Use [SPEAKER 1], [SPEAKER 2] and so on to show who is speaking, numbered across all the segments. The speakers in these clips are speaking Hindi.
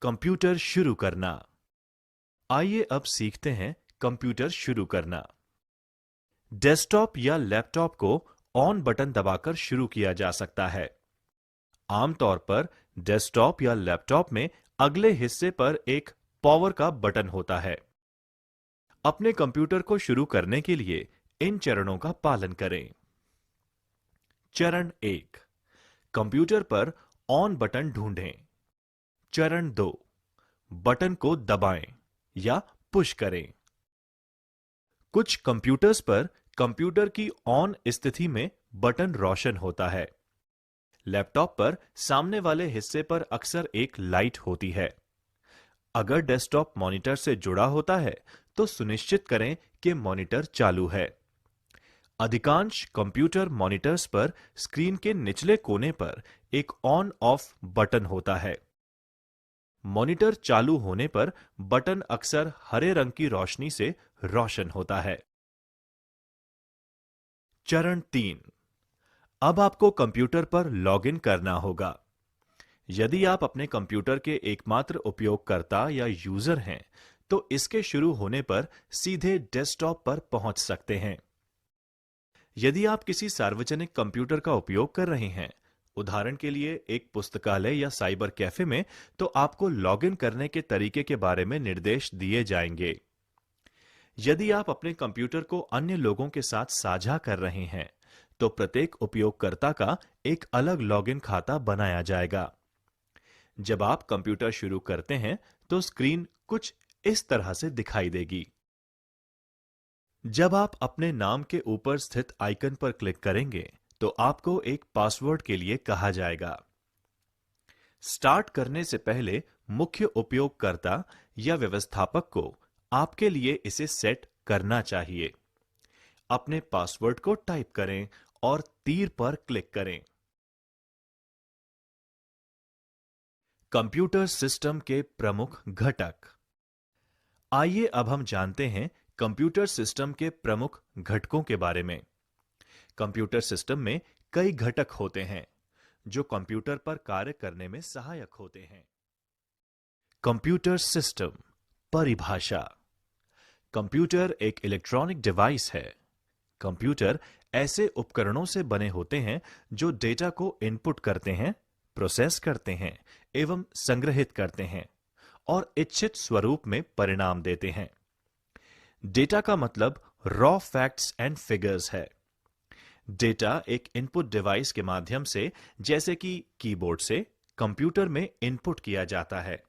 [SPEAKER 1] कंप्यूटर शुरू करना। आइए अब सीखते हैं कंप्यूटर शुरू करना। डेस्कटॉप या लैपटॉप को ऑन बटन दबाकर शुरू किया जा सकता है। आमतौर पर डेस्कटॉप या लैपटॉप में अगले हिस्से पर एक पावर का बटन होता है। अपने कंप्यूटर को शुरू करने के लिए इन चरणों का पालन करें। चरण 1, कंप्यूटर पर ऑन बटन ढूंढें। चरण 2, बटन को दबाएं या पुश करें। कुछ कंप्यूटर्स पर कंप्यूटर की ऑन स्थिति में बटन रोशन होता है। लैपटॉप पर सामने वाले हिस्से पर अक्सर एक लाइट होती है। अगर डेस्कटॉप मॉनिटर से जुड़ा होता है तो सुनिश्चित करें कि मॉनिटर चालू है। अधिकांश कंप्यूटर मॉनिटर्स पर स्क्रीन के निचले कोने पर एक ऑन ऑफ बटन होता है। मॉनिटर चालू होने पर बटन अक्सर हरे रंग की रोशनी से रोशन होता है। चरण 3, अब आपको कंप्यूटर पर लॉगिन करना होगा। यदि आप अपने कंप्यूटर के एकमात्र उपयोगकर्ता या यूजर हैं, तो इसके शुरू होने पर सीधे डेस्कटॉप पर पहुंच सकते हैं। यदि आप किसी सार्वजनिक कंप्यूटर का उपयोग कर रहे हैं, उदाहरण के लिए एक पुस्तकालय या साइबर कैफे में, तो आपको लॉगिन करने के तरीके के बारे में निर्देश दिए जाएंगे। यदि आप अपने कंप्यूटर को अन्य लोगों के साथ साझा कर रहे हैं, तो प्रत्येक उपयोगकर्ता का एक अलग लॉगिन खाता बनाया जाएगा। जब आप कंप्यूटर शुरू करते हैं, तो स्क्रीन कुछ इस तरह से दिखाई देगी। जब आप अपने नाम के ऊपर स्थित आइकन पर क्लिक करेंगे, तो आपको एक पासवर्ड के लिए कहा जाएगा। स्टार्ट करने से पहले मुख्य उपयोगकर्ता या व्यवस्थापक को आपके लिए इसे सेट करना चाहिए। अपने पासवर्ड को टाइप करें और तीर पर क्लिक करें। कंप्यूटर सिस्टम के प्रमुख घटक। आइए अब हम जानते हैं कंप्यूटर सिस्टम के प्रमुख घटकों के बारे में। कंप्यूटर सिस्टम में कई घटक होते हैं जो कंप्यूटर पर कार्य करने में सहायक होते हैं। कंप्यूटर सिस्टम परिभाषा। कंप्यूटर एक इलेक्ट्रॉनिक डिवाइस है। कंप्यूटर ऐसे उपकरणों से बने होते हैं जो डेटा को इनपुट करते हैं, प्रोसेस करते हैं एवं संग्रहित करते हैं और इच्छित स्वरूप में परिणाम देते हैं। डेटा का मतलब रॉ फैक्ट्स एंड फिगर्स है। डेटा एक इनपुट डिवाइस के माध्यम से, जैसे कि कीबोर्ड से, कंप्यूटर में इनपुट किया जाता है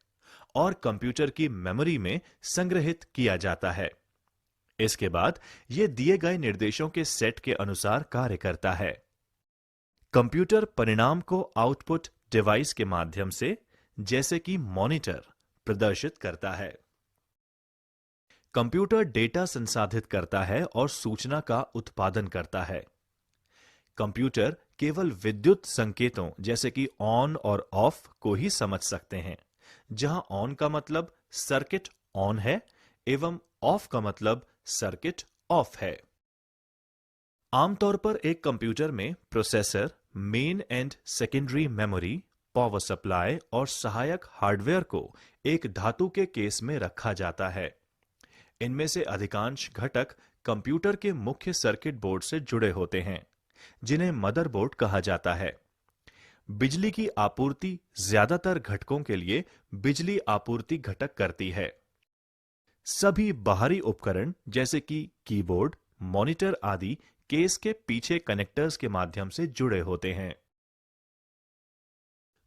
[SPEAKER 1] और कंप्यूटर की मेमोरी में संग्रहित किया जाता है। इसके बाद यह दिए गए निर्देशों के सेट के अनुसार कार्य करता है। कंप्यूटर परिणाम को आउटपुट डिवाइस के माध्यम से, जैसे कि मॉनिटर, प्रदर्शित करता है। कंप्यूटर डेटा संसाधित करता है और सूचना का उत्पादन करता है। कंप्यूटर केवल विद्युत संकेतों जैसे कि ऑन और ऑफ को ही समझ सकते हैं, जहां ऑन का मतलब सर्किट ऑन है एवं ऑफ का मतलब सर्किट ऑफ है। आमतौर पर एक कंप्यूटर में processor, main and secondary memory, power supply और सहायक हार्डवेयर को एक धातु के केस में रखा जाता है। इनमें से अधिकांश घटक कंप्यूटर के मुख्य सर्किट बोर्ड से जुड़े होते हैं, जिन्हें मदरबोर्ड कहा जाता है। बिजली की आपूर्ति ज्यादातर घटकों के लिए बिजली आपूर्ति घटक करती है। सभी बाहरी उपकरण जैसे कि कीबोर्ड, मॉनिटर आदि केस के पीछे कनेक्टर्स के माध्यम से जुड़े होते हैं।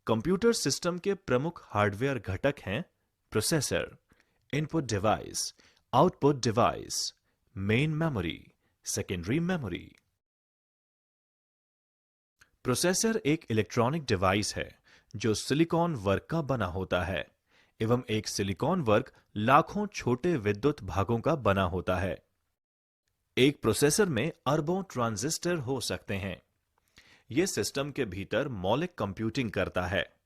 [SPEAKER 1] कंप्यूटर सिस्टम के प्रमुख हार्डवेयर घटक हैं processor, input device, output device, main memory, secondary memory. Processor एक इलेक्ट्रॉनिक डिवाइस है जो सिलिकॉन वर्क का बना होता है एवं एक सिलिकॉन वर्क लाखों छोटे विद्युत भागों का बना होता है। एक प्रोसेसर में अरबों ट्रांजिस्टर हो सकते हैं। यह सिस्टम के भीतर मौलिक कंप्यूटिंग करता है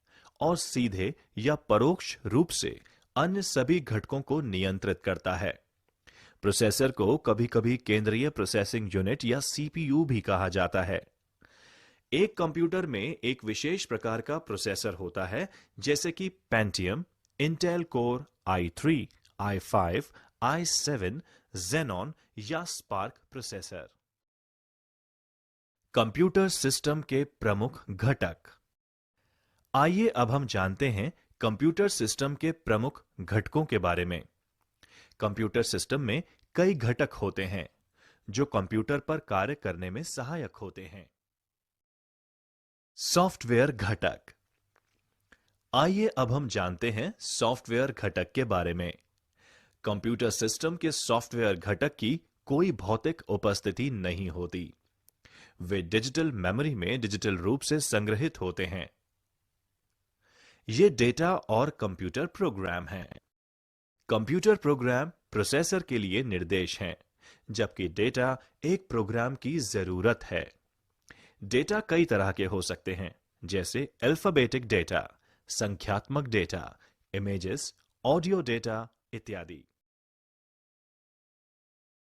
[SPEAKER 1] और सीधे या परोक्ष रूप से अन्य सभी घटकों को नियंत्रित करता है। प्रोसेसर को कभी-कभी केंद्रीय प्रोसेसिंग यूनिट या सीपीयू भी कहा जाता है। एक कंप्यूटर में एक विशेष प्रकार का प्रोसेसर होता है, जैसे कि Pentium, Intel core i3, i5, i7, Xenon या स्पार्क प्रोसेसर। कंप्यूटर सिस्टम के प्रमुख घटक। आइए अब हम जानते हैं कंप्यूटर सिस्टम के प्रमुख घटकों के बारे में। कंप्यूटर सिस्टम में कई घटक होते हैं जो कंप्यूटर पर कार्य करने में सहायक होते हैं। सॉफ्टवेयर घटक। आइए अब हम जानते हैं सॉफ्टवेयर घटक के बारे में। कंप्यूटर सिस्टम के सॉफ्टवेयर घटक की कोई भौतिक उपस्थिति नहीं होती। वे डिजिटल मेमोरी में डिजिटल रूप से संग्रहित होते हैं। ये डेटा और कंप्यूटर प्रोग्राम हैं। कंप्यूटर प्रोग्राम प्रोसेसर के लिए निर्देश हैं, जबकि डेटा एक प्रोग्राम की जरूरत है। डेटा कई तरह के हो सकते हैं, जैसे अल्फाबेटिक डेटा, संख्यात्मक डेटा, इमेजेस, ऑडियो डेटा इत्यादि।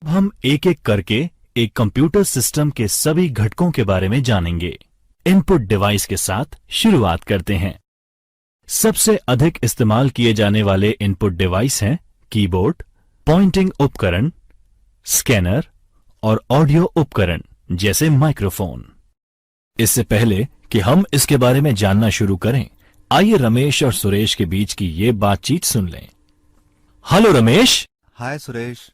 [SPEAKER 1] हम एक एक करके एक कंप्यूटर सिस्टम के सभी घटकों के बारे में जानेंगे। इनपुट डिवाइस के साथ शुरुआत करते हैं। सबसे अधिक इस्तेमाल किए जाने वाले इनपुट डिवाइस हैं कीबोर्ड, पॉइंटिंग उपकरण, स्कैनर और ऑडियो उपकरण जैसे माइक्रोफोन। इससे पहले कि हम इसके बारे में जानना शुरू करें, आइए रमेश और सुरेश के बीच की ये बातचीत सुन लें। हेलो रमेश।
[SPEAKER 2] हाय सुरेश।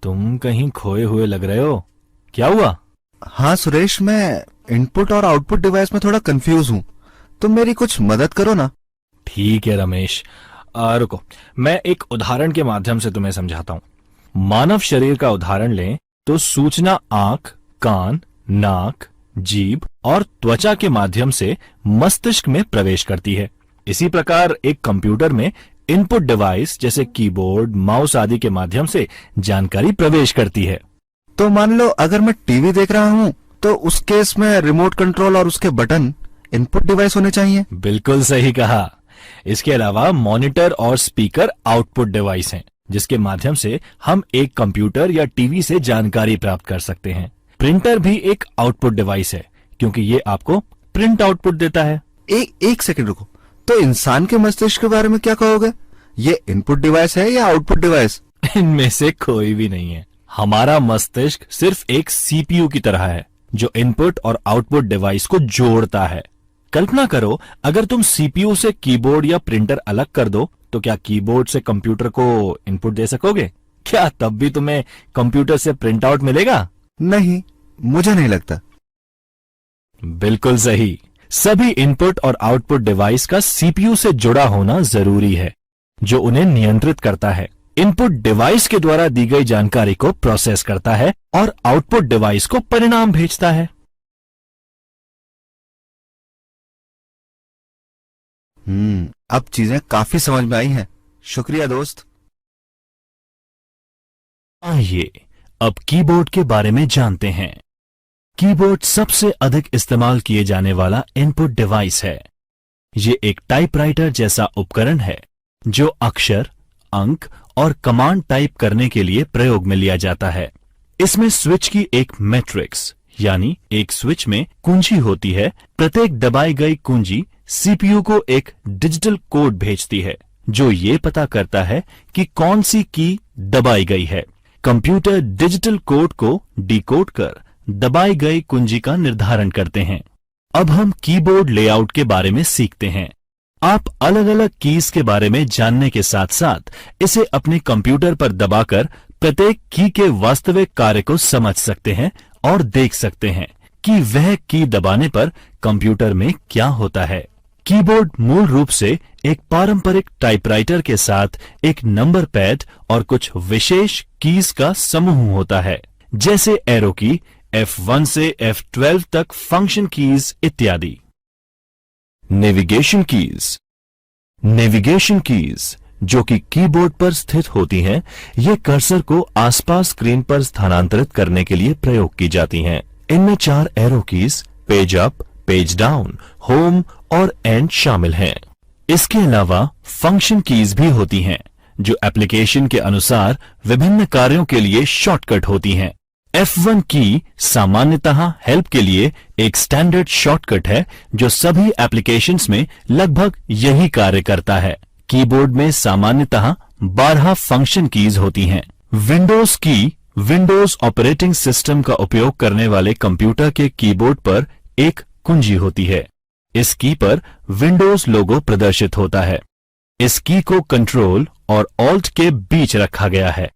[SPEAKER 1] तुम कहीं खोए हुए लग रहे हो, क्या हुआ?
[SPEAKER 2] हाँ सुरेश, मैं इनपुट और आउटपुट डिवाइस में थोड़ा कंफ्यूज हूँ, तुम मेरी कुछ मदद करो ना।
[SPEAKER 1] ठीक है रमेश, रुको, मैं एक उदाहरण के माध्यम से तुम्हें समझाता हूं। मानव शरीर का उदाहरण लें तो सूचना आंख, कान, नाक, जीभ और त्वचा के माध्यम से मस्तिष्क में प्रवेश करती है। इसी प्रकार एक कंप्यूटर में इनपुट डिवाइस जैसे कीबोर्ड, माउस आदि के माध्यम से जानकारी प्रवेश करती है।
[SPEAKER 2] तो मान लो अगर मैं टीवी देख रहा हूँ तो उस केस में रिमोट कंट्रोल और उसके बटन इनपुट डिवाइस होने चाहिए।
[SPEAKER 1] बिल्कुल सही कहा। इसके अलावा मॉनिटर और स्पीकर आउटपुट डिवाइस हैं, जिसके माध्यम से हम एक कंप्यूटर या टीवी से जानकारी प्राप्त कर सकते हैं। प्रिंटर भी एक आउटपुट डिवाइस है, क्योंकि ये आपको प्रिंट आउटपुट देता है।
[SPEAKER 2] एक सेकंड रुको, तो इंसान के मस्तिष्क के बारे में क्या कहोगे? ये इनपुट डिवाइस है या आउटपुट डिवाइस?
[SPEAKER 1] इनमें से कोई भी नहीं है। हमारा मस्तिष्क सिर्फ एक सीपीयू की तरह है, जो इनपुट और आउटपुट डिवाइस को जोड़ता है। कल्पना करो, अगर तुम सीपीयू से कीबोर्ड या प्रिंटर अलग कर दो, तो क्या कीबोर्ड से कंप्यूटर को इनपुट दे सकोगे? क्या तब भी तुम्हें कंप्यूटर से प्रिंट आउट मिलेगा?
[SPEAKER 2] नहीं, मुझे नहीं लगता।
[SPEAKER 1] बिल्कुल सही। सभी इनपुट और आउटपुट डिवाइस का सीपीयू से जुड़ा होना जरूरी है, जो उन्हें नियंत्रित करता है। इनपुट डिवाइस के द्वारा दी गई जानकारी को प्रोसेस करता है और आउटपुट डिवाइस को परिणाम भेजता है।
[SPEAKER 2] अब चीजें काफी समझ में आई हैं। शुक्रिया दोस्त।
[SPEAKER 1] आइए अब कीबोर्ड के बारे में जानते हैं। कीबोर्ड सबसे अधिक इस्तेमाल किए जाने वाला इनपुट डिवाइस है। ये एक टाइपराइटर जैसा उपकरण है, जो अक्षर, अंक और कमांड टाइप करने के लिए प्रयोग में लिया जाता है। इसमें स्विच की एक मैट्रिक्स यानी एक स्विच में कुंजी होती है। प्रत्येक दबाई गई कुंजी सीपीयू को एक डिजिटल कोड भेजती है, जो ये पता करता है कि कौन सी की दबाई गई है। कंप्यूटर डिजिटल कोड को डिकोड कर दबाई गई कुंजी का निर्धारण करते हैं। अब हम कीबोर्ड लेआउट के बारे में सीखते हैं। आप अलग अलग कीज के बारे में जानने के साथ साथ इसे अपने कंप्यूटर पर दबाकर प्रत्येक की के वास्तविक कार्य को समझ सकते हैं और देख सकते हैं कि वह की दबाने पर कंप्यूटर में क्या होता है। कीबोर्ड मूल रूप से एक पारंपरिक टाइपराइटर के साथ एक नंबर पैड और कुछ विशेष कीज का समूह होता है, जैसे एरो की, F1 से F12 तक फंक्शन कीज इत्यादि। Navigation keys. नेविगेशन कीज जो कि कीबोर्ड पर स्थित होती हैं, ये कर्सर को आसपास स्क्रीन पर स्थानांतरित करने के लिए प्रयोग की जाती हैं। इनमें 4 arrow keys, page up, page down, home और एंड शामिल हैं। इसके अलावा फंक्शन कीज भी होती हैं, जो एप्लीकेशन के अनुसार विभिन्न कार्यों के लिए शॉर्टकट होती हैं।
[SPEAKER 3] F1 की सामान्यतः हेल्प के लिए एक स्टैंडर्ड शॉर्टकट है जो सभी एप्लीकेशंस में लगभग यही कार्य करता है। कीबोर्ड में सामान्यतः 12 फंक्शन कीज होती हैं। विंडोज की विंडोज ऑपरेटिंग सिस्टम का उपयोग करने वाले कंप्यूटर के कीबोर्ड पर एक कुंजी होती है। इस की पर विंडोज लोगो प्रदर्शित होता है। इस की को कंट्रोल और ऑल्ट के बीच रखा गया है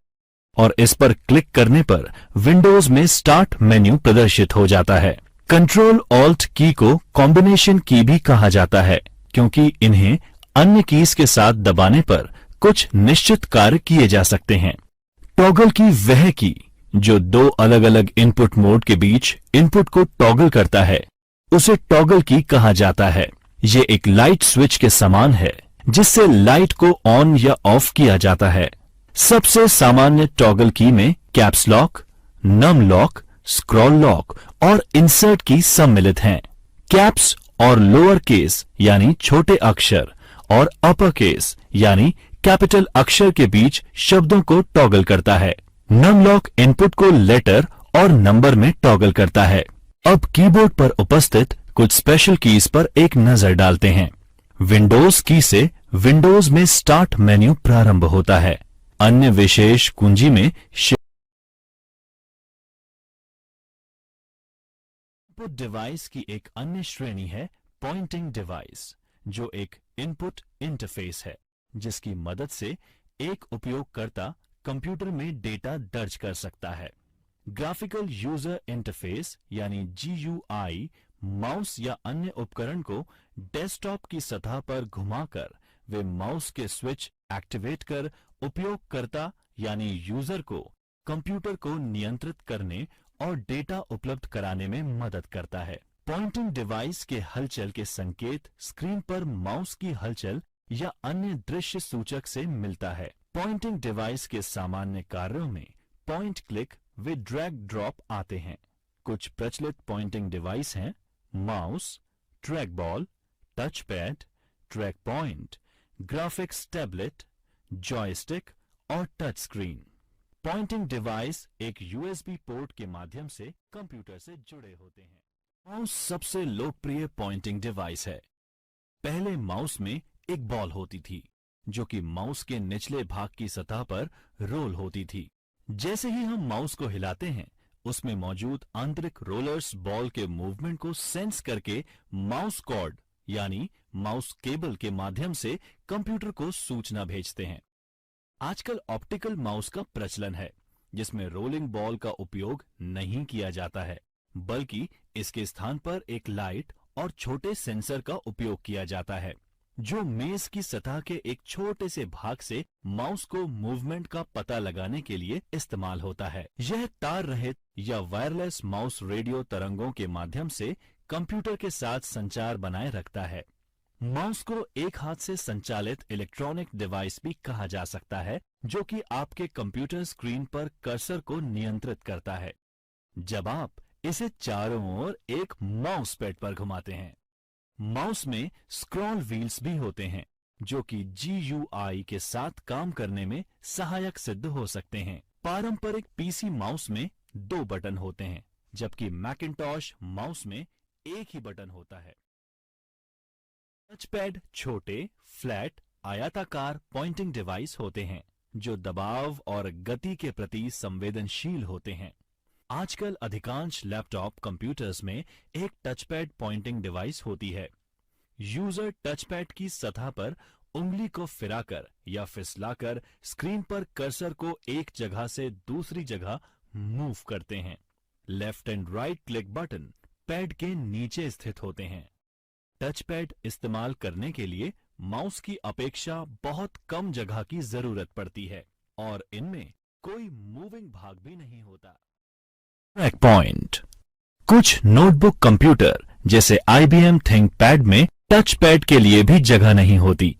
[SPEAKER 3] और इस पर क्लिक करने पर विंडोज में स्टार्ट मेन्यू प्रदर्शित हो जाता है। कंट्रोल ऑल्ट की को कॉम्बिनेशन की भी कहा जाता है क्योंकि इन्हें अन्य कीज के साथ दबाने पर कुछ निश्चित कार्य किए जा सकते हैं। टॉगल की वह की जो दो अलग अलग इनपुट मोड के बीच इनपुट को टॉगल करता है उसे टॉगल की कहा जाता है। ये एक लाइट स्विच के समान है जिससे लाइट को ऑन या ऑफ किया जाता है। सबसे सामान्य टॉगल की में caps lock, num lock, scroll lock और इंसर्ट की सम्मिलित हैं। कैप्स और लोअर केस यानी छोटे अक्षर और अपर केस यानी कैपिटल अक्षर के बीच शब्दों को टॉगल करता है। नम लॉक इनपुट को लेटर और नंबर में टॉगल करता है। अब कीबोर्ड पर उपस्थित कुछ स्पेशल कीज पर एक नजर डालते हैं। विंडोज की से विंडोज में स्टार्ट मेन्यू प्रारंभ होता है। अन्य विशेष कुंजी में इनपुट डिवाइस की एक अन्य श्रेणी है पॉइंटिंग डिवाइस, जो एक इनपुट इंटरफेस है जिसकी मदद से एक उपयोगकर्ता कंप्यूटर में डेटा दर्ज कर सकता है। ग्राफिकल यूजर इंटरफेस यानी GUI माउस या अन्य उपकरण को डेस्कटॉप की सतह पर घुमाकर वे माउस के स्विच एक्टिवेट कर उपयोगकर्ता यानी यूजर को कंप्यूटर को नियंत्रित करने और डेटा उपलब्ध कराने में मदद करता है। पॉइंटिंग डिवाइस के हलचल के संकेत स्क्रीन पर माउस की हलचल या अन्य दृश्य सूचक से मिलता है। पॉइंटिंग डिवाइस के सामान्य कार्यों में पॉइंट क्लिक वे ड्रैग ड्रॉप आते हैं। कुछ प्रचलित पॉइंटिंग डिवाइस हैं mouse, track ball, touch pad, track point, graphics tablet, joystick और टच स्क्रीन। पॉइंटिंग डिवाइस एक USB पोर्ट के माध्यम से कंप्यूटर से जुड़े होते हैं। माउस सबसे लोकप्रिय पॉइंटिंग डिवाइस है। पहले माउस में एक बॉल होती थी जो कि माउस के निचले भाग की सतह पर रोल होती थी। जैसे ही हम माउस को हिलाते हैं उसमें मौजूद आंतरिक रोलर्स बॉल के मूवमेंट को सेंस करके माउस कॉर्ड यानी माउस केबल के माध्यम से कंप्यूटर को सूचना भेजते हैं। आजकल ऑप्टिकल माउस का प्रचलन है जिसमें रोलिंग बॉल का उपयोग नहीं किया जाता है, बल्कि इसके स्थान पर एक लाइट और छोटे सेंसर का उपयोग किया जाता है जो मेज की सतह के एक छोटे से भाग से माउस को मूवमेंट का पता लगाने के लिए इस्तेमाल होता है। यह तार रहित या वायरलेस माउस रेडियो तरंगों के माध्यम से कंप्यूटर के साथ संचार बनाए रखता है। माउस को एक हाथ से संचालित इलेक्ट्रॉनिक डिवाइस भी कहा जा सकता है जो कि आपके कंप्यूटर स्क्रीन पर कर्सर को नियंत्रित करता है जब आप इसे चारों ओर एक माउस पैड पर घुमाते हैं। माउस में स्क्रॉल व्हील्स भी होते हैं जो कि GUI के साथ काम करने में सहायक सिद्ध हो सकते हैं। पारंपरिक PC माउस में 2 बटन होते हैं जबकि मैकिंटॉश माउस में एक ही बटन होता है। टचपैड छोटे, फ्लैट, आयताकार पॉइंटिंग डिवाइस होते हैं जो दबाव और गति के प्रति संवेदनशील होते हैं। आजकल अधिकांश लैपटॉप कंप्यूटर्स में एक टचपैड पॉइंटिंग डिवाइस होती है। यूजर टचपैड की सतह पर उंगली को फिराकर या फिसलाकर स्क्रीन पर कर्सर को एक जगह से दूसरी जगह मूव करते हैं। Left and right click button pad के नीचे स्थित होते हैं। टचपैड इस्तेमाल करने के लिए माउस की अपेक्षा बहुत कम जगह की जरूरत पड़ती है और इनमें कोई मूविंग भाग भी नहीं होता। Track point. कुछ नोटबुक कंप्यूटर जैसे IBM थिंकपैड में टच पैड के लिए भी जगह नहीं होती।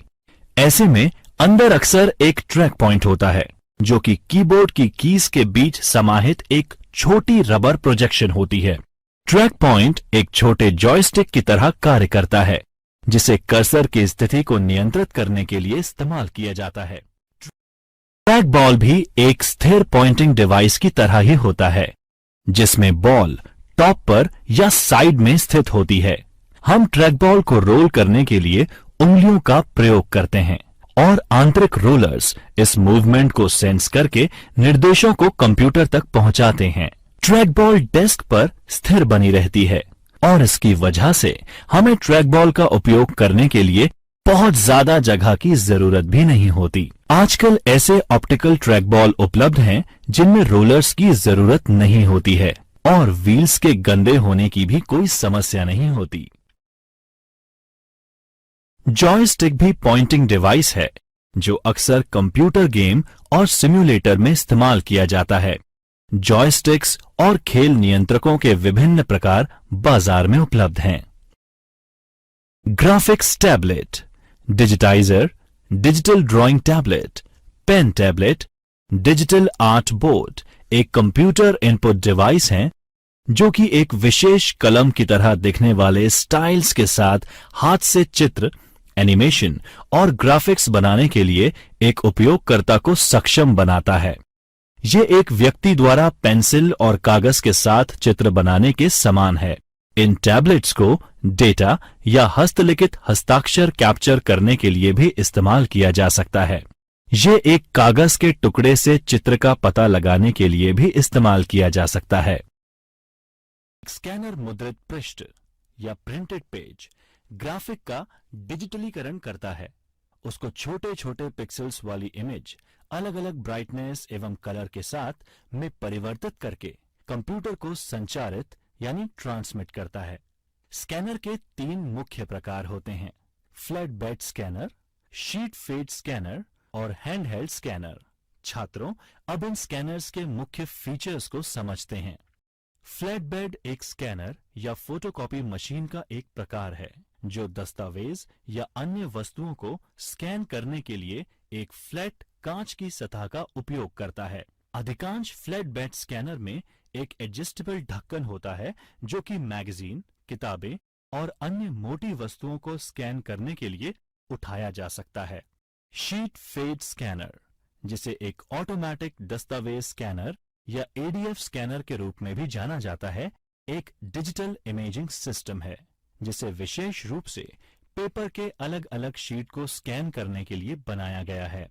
[SPEAKER 3] ऐसे में अंदर अक्सर एक ट्रैक पॉइंट होता है जो कि कीबोर्ड की कीज के बीच समाहित एक छोटी रबर प्रोजेक्शन होती है। ट्रैक पॉइंट एक छोटे जॉयस्टिक की तरह कार्य करता है जिसे कर्सर की स्थिति को नियंत्रित करने के लिए इस्तेमाल किया जाता है। ट्रैक बॉल भी एक स्थिर पॉइंटिंग डिवाइस की तरह ही होता है जिसमें बॉल टॉप पर या साइड में स्थित होती है। हम ट्रैक बॉल को रोल करने के लिए उंगलियों का प्रयोग करते हैं और आंतरिक रोलर्स इस मूवमेंट को सेंस करके निर्देशों को कंप्यूटर तक पहुंचाते हैं। ट्रैक बॉल डेस्क पर स्थिर बनी रहती है और इसकी वजह से हमें ट्रैक बॉल का उपयोग करने के लिए बहुत ज्यादा जगह की जरूरत भी नहीं होती। आजकल ऐसे ऑप्टिकल ट्रैक बॉल उपलब्ध हैं जिनमें रोलर्स की जरूरत नहीं होती है और व्हील्स के गंदे होने की भी कोई समस्या नहीं होती। जॉयस्टिक भी पॉइंटिंग डिवाइस है जो अक्सर कंप्यूटर गेम और सिम्युलेटर में इस्तेमाल किया जाता है। जॉयस्टिक्स और खेल नियंत्रकों के विभिन्न प्रकार बाजार में उपलब्ध हैं। Graphics tablet, digitizer, digital drawing tablet, pen tablet, digital art board एक कंप्यूटर इनपुट डिवाइस हैं जो कि एक विशेष कलम की तरह दिखने वाले स्टाइल्स के साथ हाथ से चित्र, एनिमेशन और ग्राफिक्स बनाने के लिए एक उपयोगकर्ता को सक्षम बनाता है। यह एक व्यक्ति द्वारा पेंसिल और कागज के साथ चित्र बनाने के समान है। इन टैबलेट्स को डेटा या हस्तलिखित हस्ताक्षर कैप्चर करने के लिए भी इस्तेमाल किया जा सकता है। यह एक कागज के टुकड़े से चित्र का पता लगाने के लिए भी इस्तेमाल किया जा सकता है। स्कैनर मुद्रित पृष्ठ या प्रिंटेड पेज ग्राफिक का डिजिटलीकरण करता है। उसको छोटे छोटे पिक्सेल्स वाली इमेज अलग अलग ब्राइटनेस एवं कलर के साथ में परिवर्तित करके कंप्यूटर को संचारित यानी ट्रांसमिट करता है। स्कैनर के 3 मुख्य प्रकार होते हैं: flat bed scanner, sheet fed scanner और हैंडहेल्ड स्कैनर। छात्रों, अब इन स्कैनर्स के मुख्य फीचर्स को समझते हैं। फ्लैट बेड एक स्कैनर या फोटोकॉपी मशीन का एक प्रकार है जो दस्तावेज या अन्य वस्तुओं को स्कैन करने के लिए एक फ्लैट कांच की सतह का उपयोग करता है। अधिकांश फ्लैट बेड स्कैनर में एक एडजस्टेबल ढक्कन होता है जो कि मैगजीन, किताबें और अन्य मोटी वस्तुओं को स्कैन करने के लिए उठाया जा सकता है। शीट फेड स्कैनर, जिसे एक ऑटोमेटिक दस्तावेज स्कैनर या एडीएफ स्कैनर के रूप में भी जाना जाता है, एक डिजिटल इमेजिंग सिस्टम है जिसे विशेष रूप से पेपर के अलग अलग शीट को स्कैन करने के लिए बनाया गया है।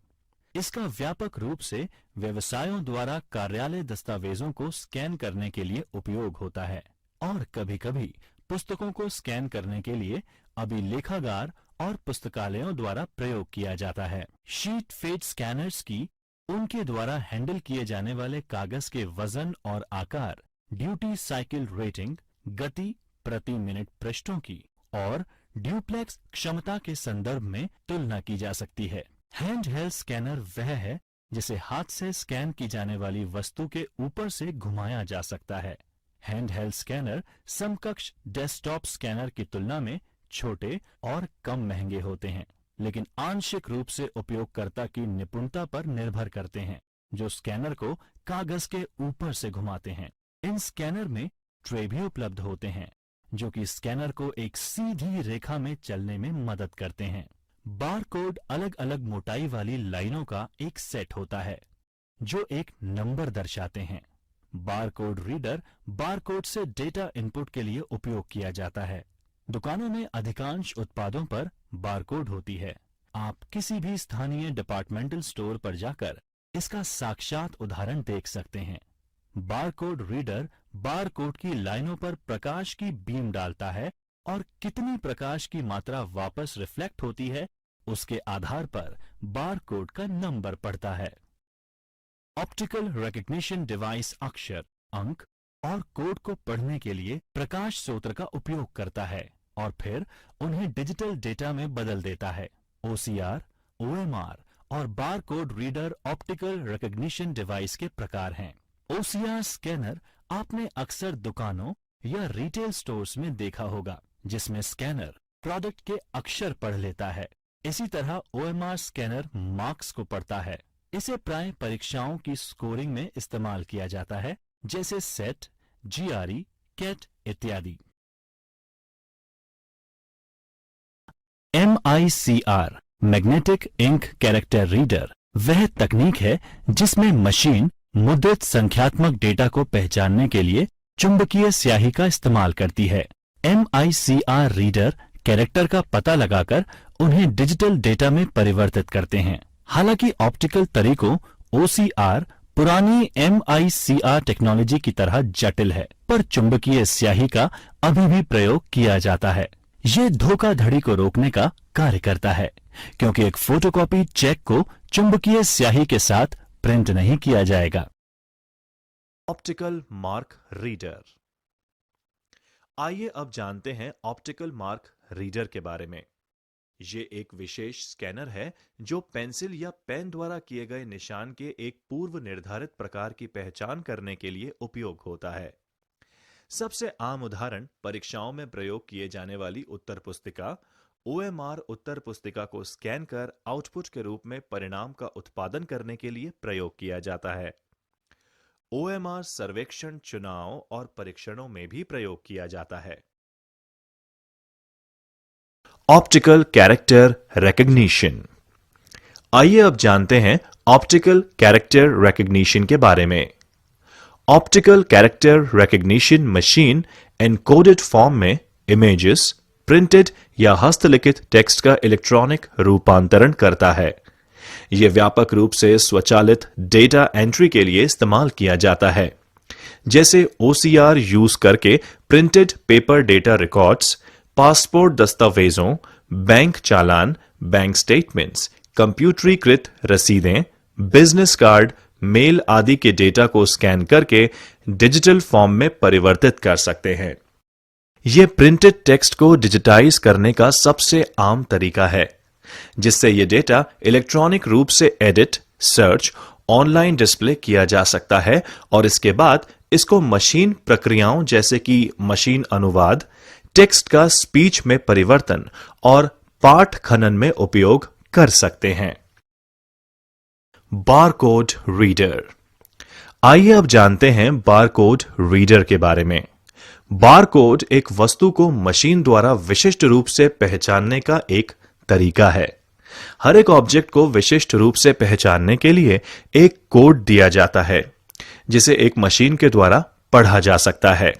[SPEAKER 3] इसका व्यापक रूप से व्यवसायों द्वारा कार्यालय दस्तावेजों को स्कैन करने के लिए उपयोग होता है और कभी-कभी पुस्तकों को स्कैन करने के लिए अभिलेखागार और पुस्तकालयों द्वारा प्रयोग किया जाता है। शीट फेड स्कैनर्स की उनके द्वारा हैंडल किए जाने वाले कागज के वजन और आकार, ड्यूटी साइकिल रेटिंग, गति प्रति मिनट पृष्ठों की और ड्यूप्लेक्स क्षमता के संदर्भ में तुलना की जा सकती है। हैंड हेल्ड स्कैनर वह है जिसे हाथ से स्कैन की जाने वाली वस्तु के ऊपर से घुमाया जा सकता है। हैंड हेल्ड स्कैनर समकक्ष डेस्कटॉप स्कैनर की तुलना में छोटे और कम महंगे होते हैं, लेकिन आंशिक रूप से उपयोगकर्ता की निपुणता पर निर्भर करते हैं जो स्कैनर को कागज के ऊपर से घुमाते हैं। इन स्कैनर में ट्रे भी उपलब्ध होते हैं जो कि स्कैनर को एक सीधी रेखा में चलने में मदद करते हैं। बारकोड अलग अलग मोटाई वाली लाइनों का एक सेट होता है जो एक नंबर दर्शाते हैं। बारकोड रीडर बारकोड से डेटा इनपुट के लिए उपयोग किया जाता है। दुकानों में अधिकांश उत्पादों पर बारकोड होती है। आप किसी भी स्थानीय डिपार्टमेंटल स्टोर पर जाकर इसका साक्षात उदाहरण देख सकते हैं। बारकोड रीडर बारकोड की लाइनों पर प्रकाश की बीम डालता है और कितनी प्रकाश की मात्रा वापस रिफ्लेक्ट होती है उसके आधार पर बारकोड का नंबर पढ़ता है। ऑप्टिकल रिकग्निशन डिवाइस अक्षर, अंक और कोड को पढ़ने के लिए प्रकाश स्रोत का उपयोग करता है और फिर उन्हें डिजिटल डेटा में बदल देता है। OCR, OMR और barcode reader optical recognition device के प्रकार हैं। OCR स्कैनर आपने अक्सर दुकानों या रिटेल स्टोर्स में देखा होगा जिसमें स्कैनर प्रोडक्ट के अक्षर पढ़ लेता है। इसी तरह OMR स्कैनर मार्क्स को पढ़ता है। इसे प्राय परीक्षाओं की स्कोरिंग में इस्तेमाल किया जाता है जैसे सेट, GRE, कैट इत्यादि। MICR magnetic ink character reader वह तकनीक है जिसमें मशीन मुद्रित संख्यात्मक डेटा को पहचानने के लिए चुंबकीय स्याही का इस्तेमाल करती है। MICR रीडर कैरेक्टर का पता लगाकर उन्हें डिजिटल डेटा में परिवर्तित करते हैं। हालांकि ऑप्टिकल तरीकों OCR पुरानी MICR टेक्नोलॉजी की तरह जटिल है, पर चुंबकीय स्याही का अभी भी प्रयोग किया जाता है। ये धोखाधड़ी को रोकने का कार्य करता है, क्योंकि एक फोटोकॉपी चेक को चुंबकीय स्याही के साथ प्रिंट नहीं किया जाएगा।
[SPEAKER 1] Optical mark reader. आइए अब जानते हैं ऑप्टिकल मार्क रीडर के बारे में। ये एक विशेष स्कैनर है जो पेंसिल या पेन द्वारा किए गए निशान के एक पूर्व निर्धारित प्रकार की पहचान करने के लिए उपयोग होता है। सबसे आम उदाहरण परीक्षाओं में प्रयोग किए जाने वाली उत्तर पुस्तिका OMR उत्तर पुस्तिका को स्कैन कर आउटपुट के रूप में परिणाम का उत्पादन करने के लिए प्रयोग किया जाता है। OMR सर्वेक्षण, चुनाव और परीक्षणों में भी प्रयोग किया जाता है। Optical character recognition. आइए अब जानते हैं ऑप्टिकल कैरेक्टर रिकग्निशन के बारे में। Optical character recognition machine encoded form में इमेजेस, प्रिंटेड या हस्तलिखित टेक्स्ट का इलेक्ट्रॉनिक रूपांतरण करता है। यह व्यापक रूप से स्वचालित डेटा एंट्री के लिए इस्तेमाल किया जाता है, जैसे OCR यूज करके printed paper data records, passport दस्तावेजों, बैंक चालान, बैंक स्टेटमेंट्स, कंप्यूटरीकृत रसीदें, बिजनेस कार्ड, मेल आदि के डेटा को स्कैन करके डिजिटल फॉर्म में परिवर्तित कर सकते हैं। यह प्रिंटेड टेक्स्ट को डिजिटाइज करने का सबसे आम तरीका है, जिससे यह डेटा इलेक्ट्रॉनिक रूप से एडिट, सर्च, ऑनलाइन डिस्प्ले किया जा सकता है और इसके बाद इसको मशीन प्रक्रियाओं जैसे कि मशीन अनुवाद, टेक्स्ट का स्पीच में परिवर्तन और पाठ खनन में उपयोग कर सकते हैं। Barcode reader. आइए अब जानते हैं बारकोड रीडर के बारे में। बारकोड एक वस्तु को मशीन द्वारा विशिष्ट रूप से पहचानने का एक तरीका है। हर एक ऑब्जेक्ट को विशिष्ट रूप से पहचानने के लिए एक कोड दिया जाता है, जिसे एक मशीन के द्वारा पढ़ा जा सकता है।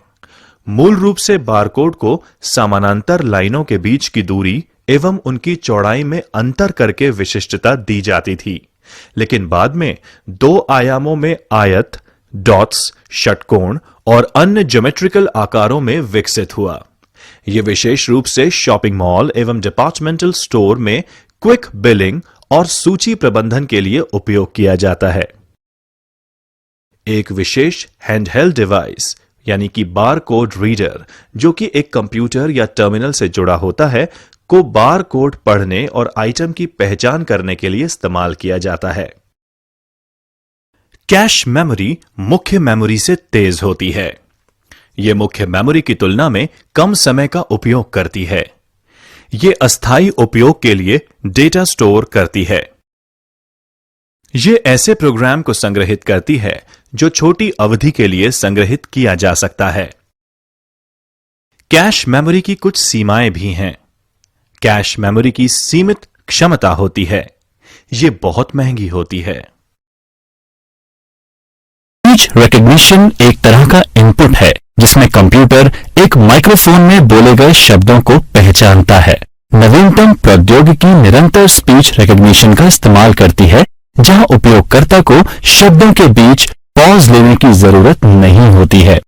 [SPEAKER 1] मूल रूप से बारकोड को समानांतर लाइनों के बीच की दूरी एवं उनकी चौड़ाई में अंतर करके विशिष्टता दी जाती थी, लेकिन बाद में 2 आयामों में आयत, डॉट्स, षटकोण और अन्य ज्योमेट्रिकल आकारों में विकसित हुआ। यह विशेष रूप से शॉपिंग मॉल एवं डिपार्टमेंटल स्टोर में क्विक बिलिंग और सूची प्रबंधन के लिए उपयोग किया जाता है। एक विशेष हैंडहेल्ड डिवाइस यानी कि बारकोड रीडर, जो कि एक कंप्यूटर या टर्मिनल से जुड़ा होता है, को बारकोड पढ़ने और आइटम की पहचान करने के लिए इस्तेमाल किया जाता है। कैश मेमोरी मुख्य मेमोरी से तेज होती है। यह मुख्य मेमोरी की तुलना में कम समय का उपयोग करती है। यह अस्थायी उपयोग के लिए डेटा स्टोर करती है। यह ऐसे प्रोग्राम को संग्रहित करती है जो छोटी अवधि के लिए संग्रहित किया जा सकता है। कैश मेमोरी की कुछ सीमाएं भी हैं। कैश मेमोरी की सीमित क्षमता होती है। यह बहुत महंगी होती है।
[SPEAKER 3] स्पीच रिकग्निशन एक तरह का इनपुट है, जिसमें कंप्यूटर एक माइक्रोफोन में बोले गए शब्दों को पहचानता है। नवीनतम प्रौद्योगिकी निरंतर स्पीच रिकग्निशन का इस्तेमाल करती है, जहां उपयोगकर्ता को शब्दों के बीच पॉज लेने की जरूरत नहीं होती है।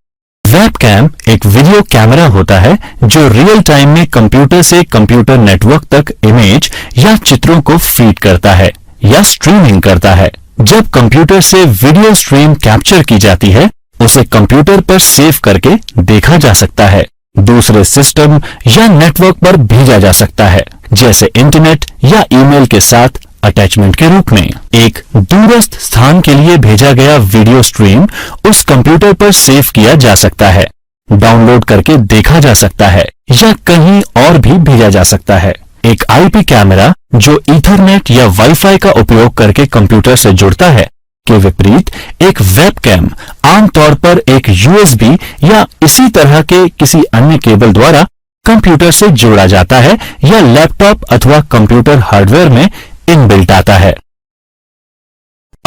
[SPEAKER 3] वेबकैम एक वीडियो कैमरा होता है जो रियल टाइम में कंप्यूटर से कंप्यूटर नेटवर्क तक इमेज या चित्रों को फीड करता है या स्ट्रीमिंग करता है। जब कंप्यूटर से वीडियो स्ट्रीम कैप्चर की जाती है, उसे कंप्यूटर पर सेव करके देखा जा सकता है, दूसरे सिस्टम या नेटवर्क पर भेजा जा सकता है, जैसे इंटरनेट या ईमेल के साथ अटैचमेंट के रूप में। एक दूरस्थ स्थान के लिए भेजा गया वीडियो स्ट्रीम उस कंप्यूटर पर सेव किया जा सकता है, डाउनलोड करके देखा जा सकता है या कहीं और भी भेजा जा सकता है। एक आईपी कैमरा जो ईथरनेट या वाईफाई का उपयोग करके कंप्यूटर से जुड़ता है, के विपरीत एक वेबकैम आमतौर पर एक यूएसबी या इसी तरह के किसी अन्य केबल द्वारा कंप्यूटर से जोड़ा जाता है या लैपटॉप अथवा कंप्यूटर हार्डवेयर में इनबिल्ट आता है।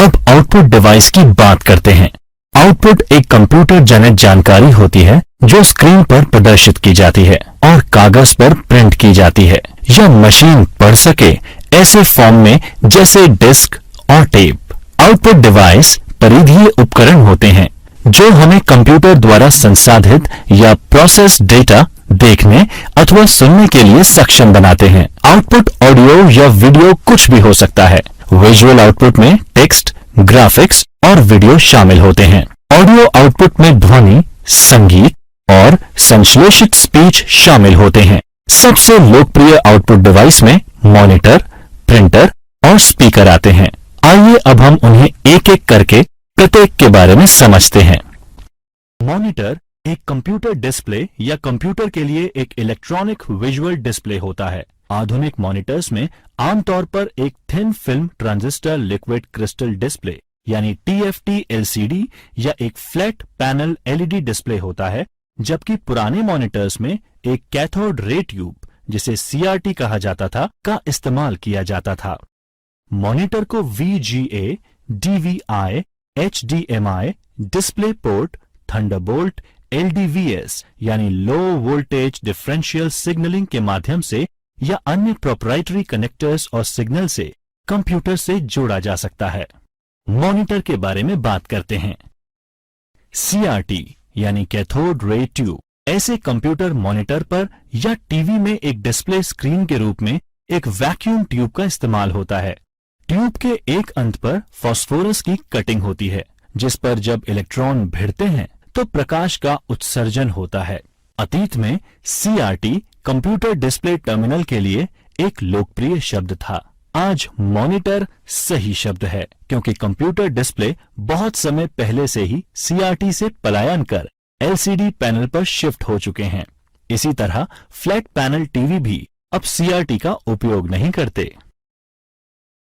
[SPEAKER 3] अब आउटपुट डिवाइस की बात करते हैं। आउटपुट एक कंप्यूटर जनित जानकारी होती है जो स्क्रीन पर प्रदर्शित की जाती है और कागज पर प्रिंट की जाती है या मशीन पढ़ सके ऐसे फॉर्म में जैसे डिस्क और टेप। आउटपुट डिवाइस परिधीय उपकरण होते हैं जो हमें कंप्यूटर द्वारा संसाधित या प्रोसेस डेटा देखने अथवा सुनने के लिए सक्षम बनाते हैं। आउटपुट ऑडियो या वीडियो कुछ भी हो सकता है। विजुअल आउटपुट में टेक्स्ट, ग्राफिक्स और वीडियो शामिल होते हैं। ऑडियो आउटपुट में ध्वनि, संगीत और संश्लेषित स्पीच शामिल होते हैं। सबसे लोकप्रिय आउटपुट डिवाइस में मॉनिटर, प्रिंटर और स्पीकर आते हैं। आइए अब हम उन्हें एक एक करके प्रत्येक के बारे में समझते हैं। मॉनिटर एक कंप्यूटर डिस्प्ले या कंप्यूटर के लिए एक इलेक्ट्रॉनिक विजुअल डिस्प्ले होता है। आधुनिक मॉनिटर्स में आमतौर पर एक thin film transistor liquid crystal display यानी TFT LCD या एक फ्लैट पैनल LED डिस्प्ले होता है, जबकि पुराने मॉनिटर्स में एक कैथोड रे ट्यूब, जिसे CRT कहा जाता था, का इस्तेमाल किया जाता था। मॉनिटर को VGA, DVI, HDMI, display port, Thunderbolt, LDVS यानी लो वोल्टेज डिफरेंशियल सिग्नलिंग के माध्यम से या अन्य प्रोप्राइटरी कनेक्टर्स और सिग्नल से कंप्यूटर से जोड़ा जा सकता है। मॉनिटर के बारे में बात करते हैं। CRT यानी कैथोड रे ट्यूब ऐसे कंप्यूटर मॉनिटर पर या टीवी में एक डिस्प्ले स्क्रीन के रूप में एक वैक्यूम ट्यूब का इस्तेमाल होता है। ट्यूब के एक अंत पर फास्फोरस की कटिंग होती है, जिस पर जब इलेक्ट्रॉन भिड़ते हैं तो प्रकाश का उत्सर्जन होता है। अतीत में CRT कंप्यूटर डिस्प्ले टर्मिनल के लिए एक लोकप्रिय शब्द था। आज मॉनिटर सही शब्द है, क्योंकि कंप्यूटर डिस्प्ले बहुत समय पहले से ही CRT से पलायन कर LCD पैनल पर शिफ्ट हो चुके हैं। इसी तरह फ्लैट पैनल टीवी भी अब CRT का उपयोग नहीं करते।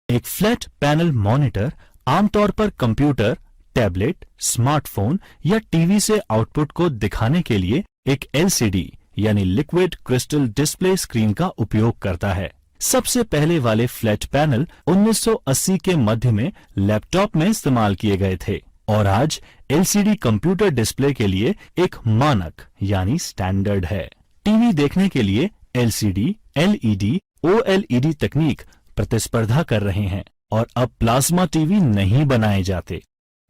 [SPEAKER 3] एक फ्लैट पैनल मॉनिटर आमतौर पर कंप्यूटर, टैबलेट, स्मार्टफोन या टीवी से आउटपुट को दिखाने के लिए एक LCD यानी लिक्विड क्रिस्टल डिस्प्ले स्क्रीन का उपयोग करता है। सबसे पहले वाले फ्लैट पैनल 1980 के मध्य में लैपटॉप में इस्तेमाल किए गए थे और आज LCD कंप्यूटर डिस्प्ले के लिए एक मानक यानी स्टैंडर्ड है। टीवी देखने के लिए LCD, LED, OLED तकनीक प्रतिस्पर्धा कर रहे हैं और अब प्लाज्मा टीवी नहीं बनाए जाते।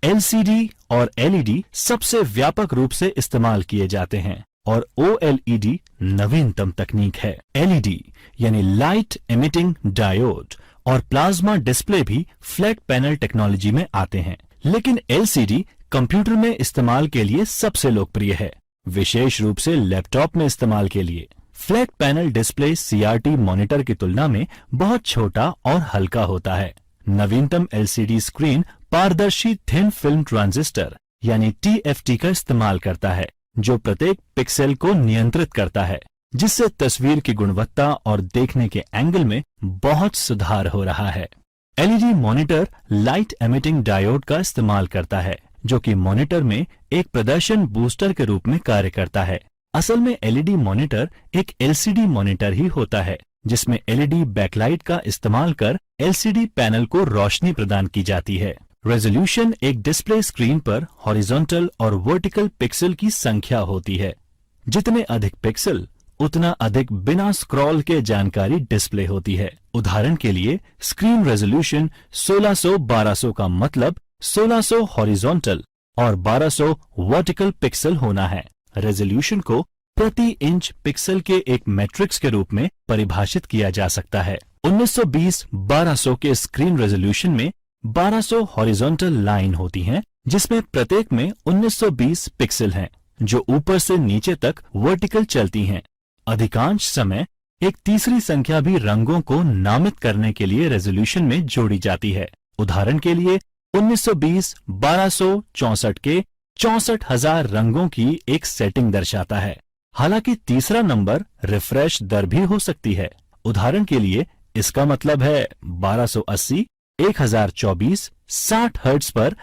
[SPEAKER 3] LCD और LED सबसे व्यापक रूप से इस्तेमाल किए जाते हैं और OLED नवीनतम तकनीक है। LED यानी लाइट एमिटिंग डायोड और प्लाज्मा डिस्प्ले भी फ्लैट पैनल टेक्नोलॉजी में आते हैं, लेकिन LCD कंप्यूटर में इस्तेमाल के लिए सबसे लोकप्रिय है, विशेष रूप से लैपटॉप में इस्तेमाल के लिए। Flat panel display CRT monitor की तुलना में बहुत छोटा और हल्का होता है। नवीनतम LCD स्क्रीन पारदर्शी थिन फिल्म ट्रांजिस्टर यानी TFT का इस्तेमाल करता है, जो प्रत्येक पिक्सेल को नियंत्रित करता है, जिससे तस्वीर की गुणवत्ता और देखने के एंगल में बहुत सुधार हो रहा है। LED monitor light emitting diode का इस्तेमाल करता है, जो कि मॉनिटर में एक प्रदर्शन बूस्टर के रूप में कार्य करता है। असल में LED मॉनिटर एक LCD मॉनिटर ही होता है, जिसमें LED बैकलाइट का इस्तेमाल कर LCD पैनल को रोशनी प्रदान की जाती है। रेजोल्यूशन एक डिस्प्ले स्क्रीन पर हॉरिजॉन्टल और वर्टिकल पिक्सल की संख्या होती है। जितने अधिक पिक्सल, उतना अधिक बिना स्क्रॉल के जानकारी डिस्प्ले होती है। उदाहरण के लिए स्क्रीन रेजोल्यूशन 1600-1200 का मतलब 1600 हॉरिजॉन्टल और 1200 वर्टिकल पिक्सल होना है। रेजोल्यूशन को प्रति इंच पिक्सल के एक मैट्रिक्स के रूप में परिभाषित किया जा सकता है। 1920-1200 के स्क्रीन रेजोल्यूशन में 1200 हॉरिजॉन्टल लाइन होती हैं, जिसमें प्रत्येक में 1920 पिक्सल हैं, जो ऊपर से नीचे तक वर्टिकल चलती हैं। अधिकांश समय एक तीसरी संख्या भी रंगों को नामित करने के लिए रेजोल्यूशन में जोड़ी जाती है। उदाहरण के लिए 1920-1264 के 64,000 रंगों की एक सेटिंग दर्शाता है। हालांकि तीसरा नंबर रिफ्रेश दर भी हो सकती है। उदाहरण के लिए इसका मतलब है 1280 1024 60 हर्ट्ज पर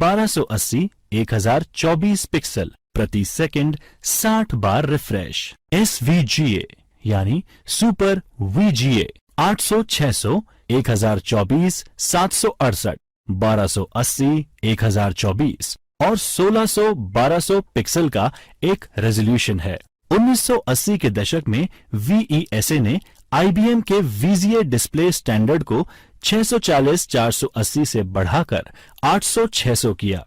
[SPEAKER 3] 1280 1024 पिक्सल प्रति सेकंड 60 बार रिफ्रेश। SVGA यानी सुपर VGA 800 600 1024 768 1280, 1024 और 1600, 1200 पिक्सल का एक रेजोल्यूशन है। 1980 के दशक में VESA ने IBM के VGA डिस्प्ले स्टैंडर्ड को 640, 480 से बढ़ाकर 800, 600 किया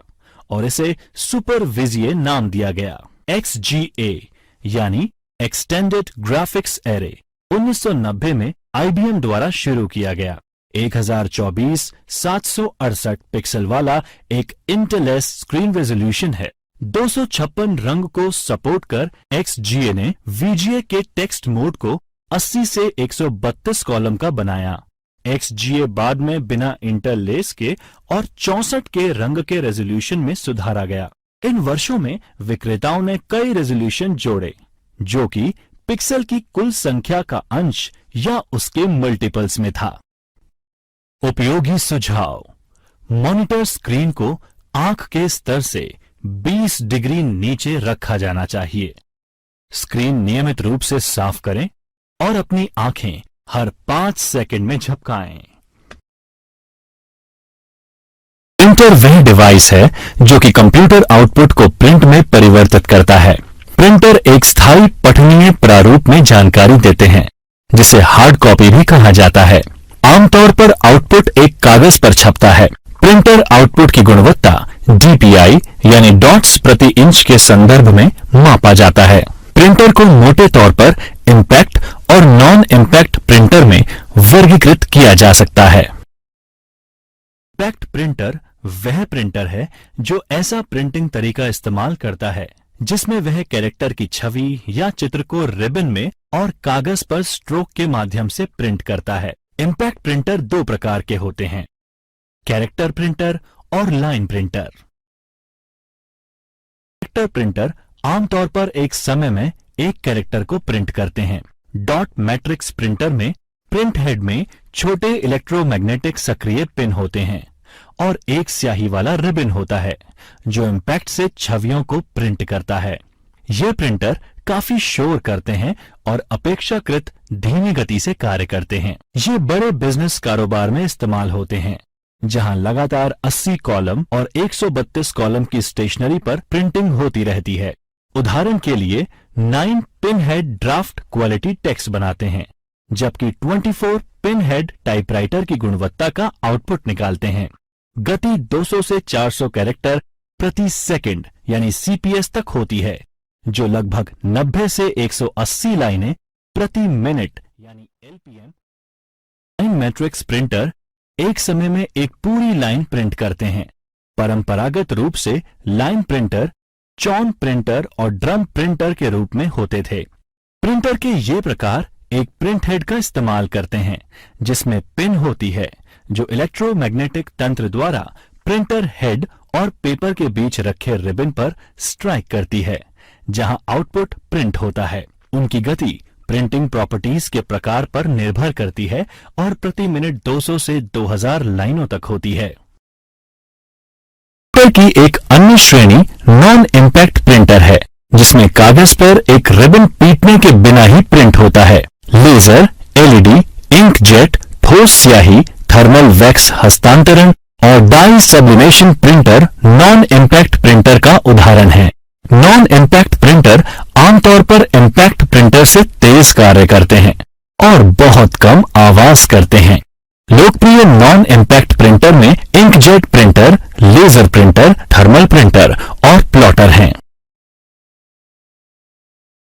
[SPEAKER 3] और इसे सुपर VGA नाम दिया गया। XGA यानी एक्सटेंडेड ग्राफिक्स एरे 1990 में IBM द्वारा शुरू किया गया। 1024, 768 पिक्सल वाला एक इंटेल स्क्रीन रेजोल्यूशन है। 256 रंग को सपोर्ट कर XGA ने VGA के टेक्स्ट मोड को 80 से 132 कॉलम का बनाया। XGA बाद में बिना इंटरलेस के और 64 के रंग के रेजोल्यूशन में सुधारा गया। इन वर्षों में विक्रेताओं ने कई रेजोल्यूशन जोड़े जो कि पिक्सल की कुल संख्या का अंश या उसके मल्टीपल्स में था। उपयोगी सुझाव: मॉनिटर स्क्रीन को आंख के स्तर से 20 डिग्री नीचे रखा जाना चाहिए। स्क्रीन नियमित रूप से साफ करें और अपनी आंखें हर 5 सेकंड में झपकाएं। प्रिंटर वह डिवाइस है जो कि कंप्यूटर आउटपुट को प्रिंट में परिवर्तित करता है। प्रिंटर एक स्थायी पठनीय प्रारूप में जानकारी देते हैं जिसे हार्ड कॉपी भी कहा जाता है। आमतौर पर आउटपुट एक कागज पर छपता है। प्रिंटर आउटपुट की गुणवत्ता DPI यानी डॉट्स प्रति इंच के संदर्भ में मापा जाता है। प्रिंटर को मोटे तौर पर इंपैक्ट और नॉन इंपैक्ट प्रिंटर में वर्गीकृत किया जा सकता है। इंपैक्ट प्रिंटर वह प्रिंटर है जो ऐसा प्रिंटिंग तरीका इस्तेमाल करता है जिसमें वह कैरेक्टर की छवि या चित्र को रिबन में और कागज पर स्ट्रोक के माध्यम से प्रिंट करता है। इंपैक्ट प्रिंटर 2 प्रकार के होते हैं, कैरेक्टर प्रिंटर और लाइन प्रिंटर। कैरेक्टर प्रिंटर आमतौर पर एक समय में एक कैरेक्टर को प्रिंट करते हैं। डॉट मैट्रिक्स प्रिंटर में प्रिंट हेड में छोटे इलेक्ट्रोमैग्नेटिक सक्रिय पिन होते हैं और एक स्याही वाला रिबन होता है जो इंपैक्ट से छवियों को प्रिंट करता है। ये प्रिंटर काफी शोर करते हैं और अपेक्षाकृत धीमी गति से कार्य करते हैं। ये बड़े बिजनेस कारोबार में इस्तेमाल होते हैं जहां लगातार 80 कॉलम और 132 कॉलम की स्टेशनरी पर प्रिंटिंग होती रहती है। उदाहरण के लिए 9 pin head draft quality text बनाते हैं जबकि 24 पिन हेड टाइपराइटर की गुणवत्ता का आउटपुट निकालते हैं। गति 200 से 400 कैरेक्टर प्रति सेकंड यानी CPS तक होती है जो लगभग 90 से 180 लाइनें प्रति मिनट यानी LPM। लाइन मैट्रिक्स प्रिंटर एक समय में एक पूरी लाइन प्रिंट करते हैं। परंपरागत रूप से लाइन प्रिंटर चॉन प्रिंटर और ड्रम प्रिंटर के रूप में होते थे। प्रिंटर के ये प्रकार एक प्रिंट हेड का इस्तेमाल करते हैं जिसमें पिन होती है जो इलेक्ट्रोमैग्नेटिक तंत्र द्वारा प्रिंटर हेड और पेपर के बीच रखे रिबन पर स्ट्राइक करती है जहां आउटपुट प्रिंट होता है। उनकी गति प्रिंटिंग प्रॉपर्टीज के प्रकार पर निर्भर करती है और प्रति मिनट 200 से 2000 लाइनों तक होती है। प्रिंटर की एक अन्य श्रेणी नॉन इंपैक्ट प्रिंटर है जिसमें कागज पर एक रिबन पीटने के बिना ही प्रिंट होता है। लेजर, LED, इंकजेट, ठोस स्याही, थर्मल वैक्स हस्तांतरण और dye sublimation printer non impact printer का उदाहरण है। नॉन इंपैक्ट प्रिंटर आमतौर पर इंपैक्ट प्रिंटर से तेज कार्य करते हैं और बहुत कम आवाज करते हैं। लोकप्रिय नॉन इंपैक्ट प्रिंटर में inkjet printer, laser printer, thermal printer और प्लॉटर हैं।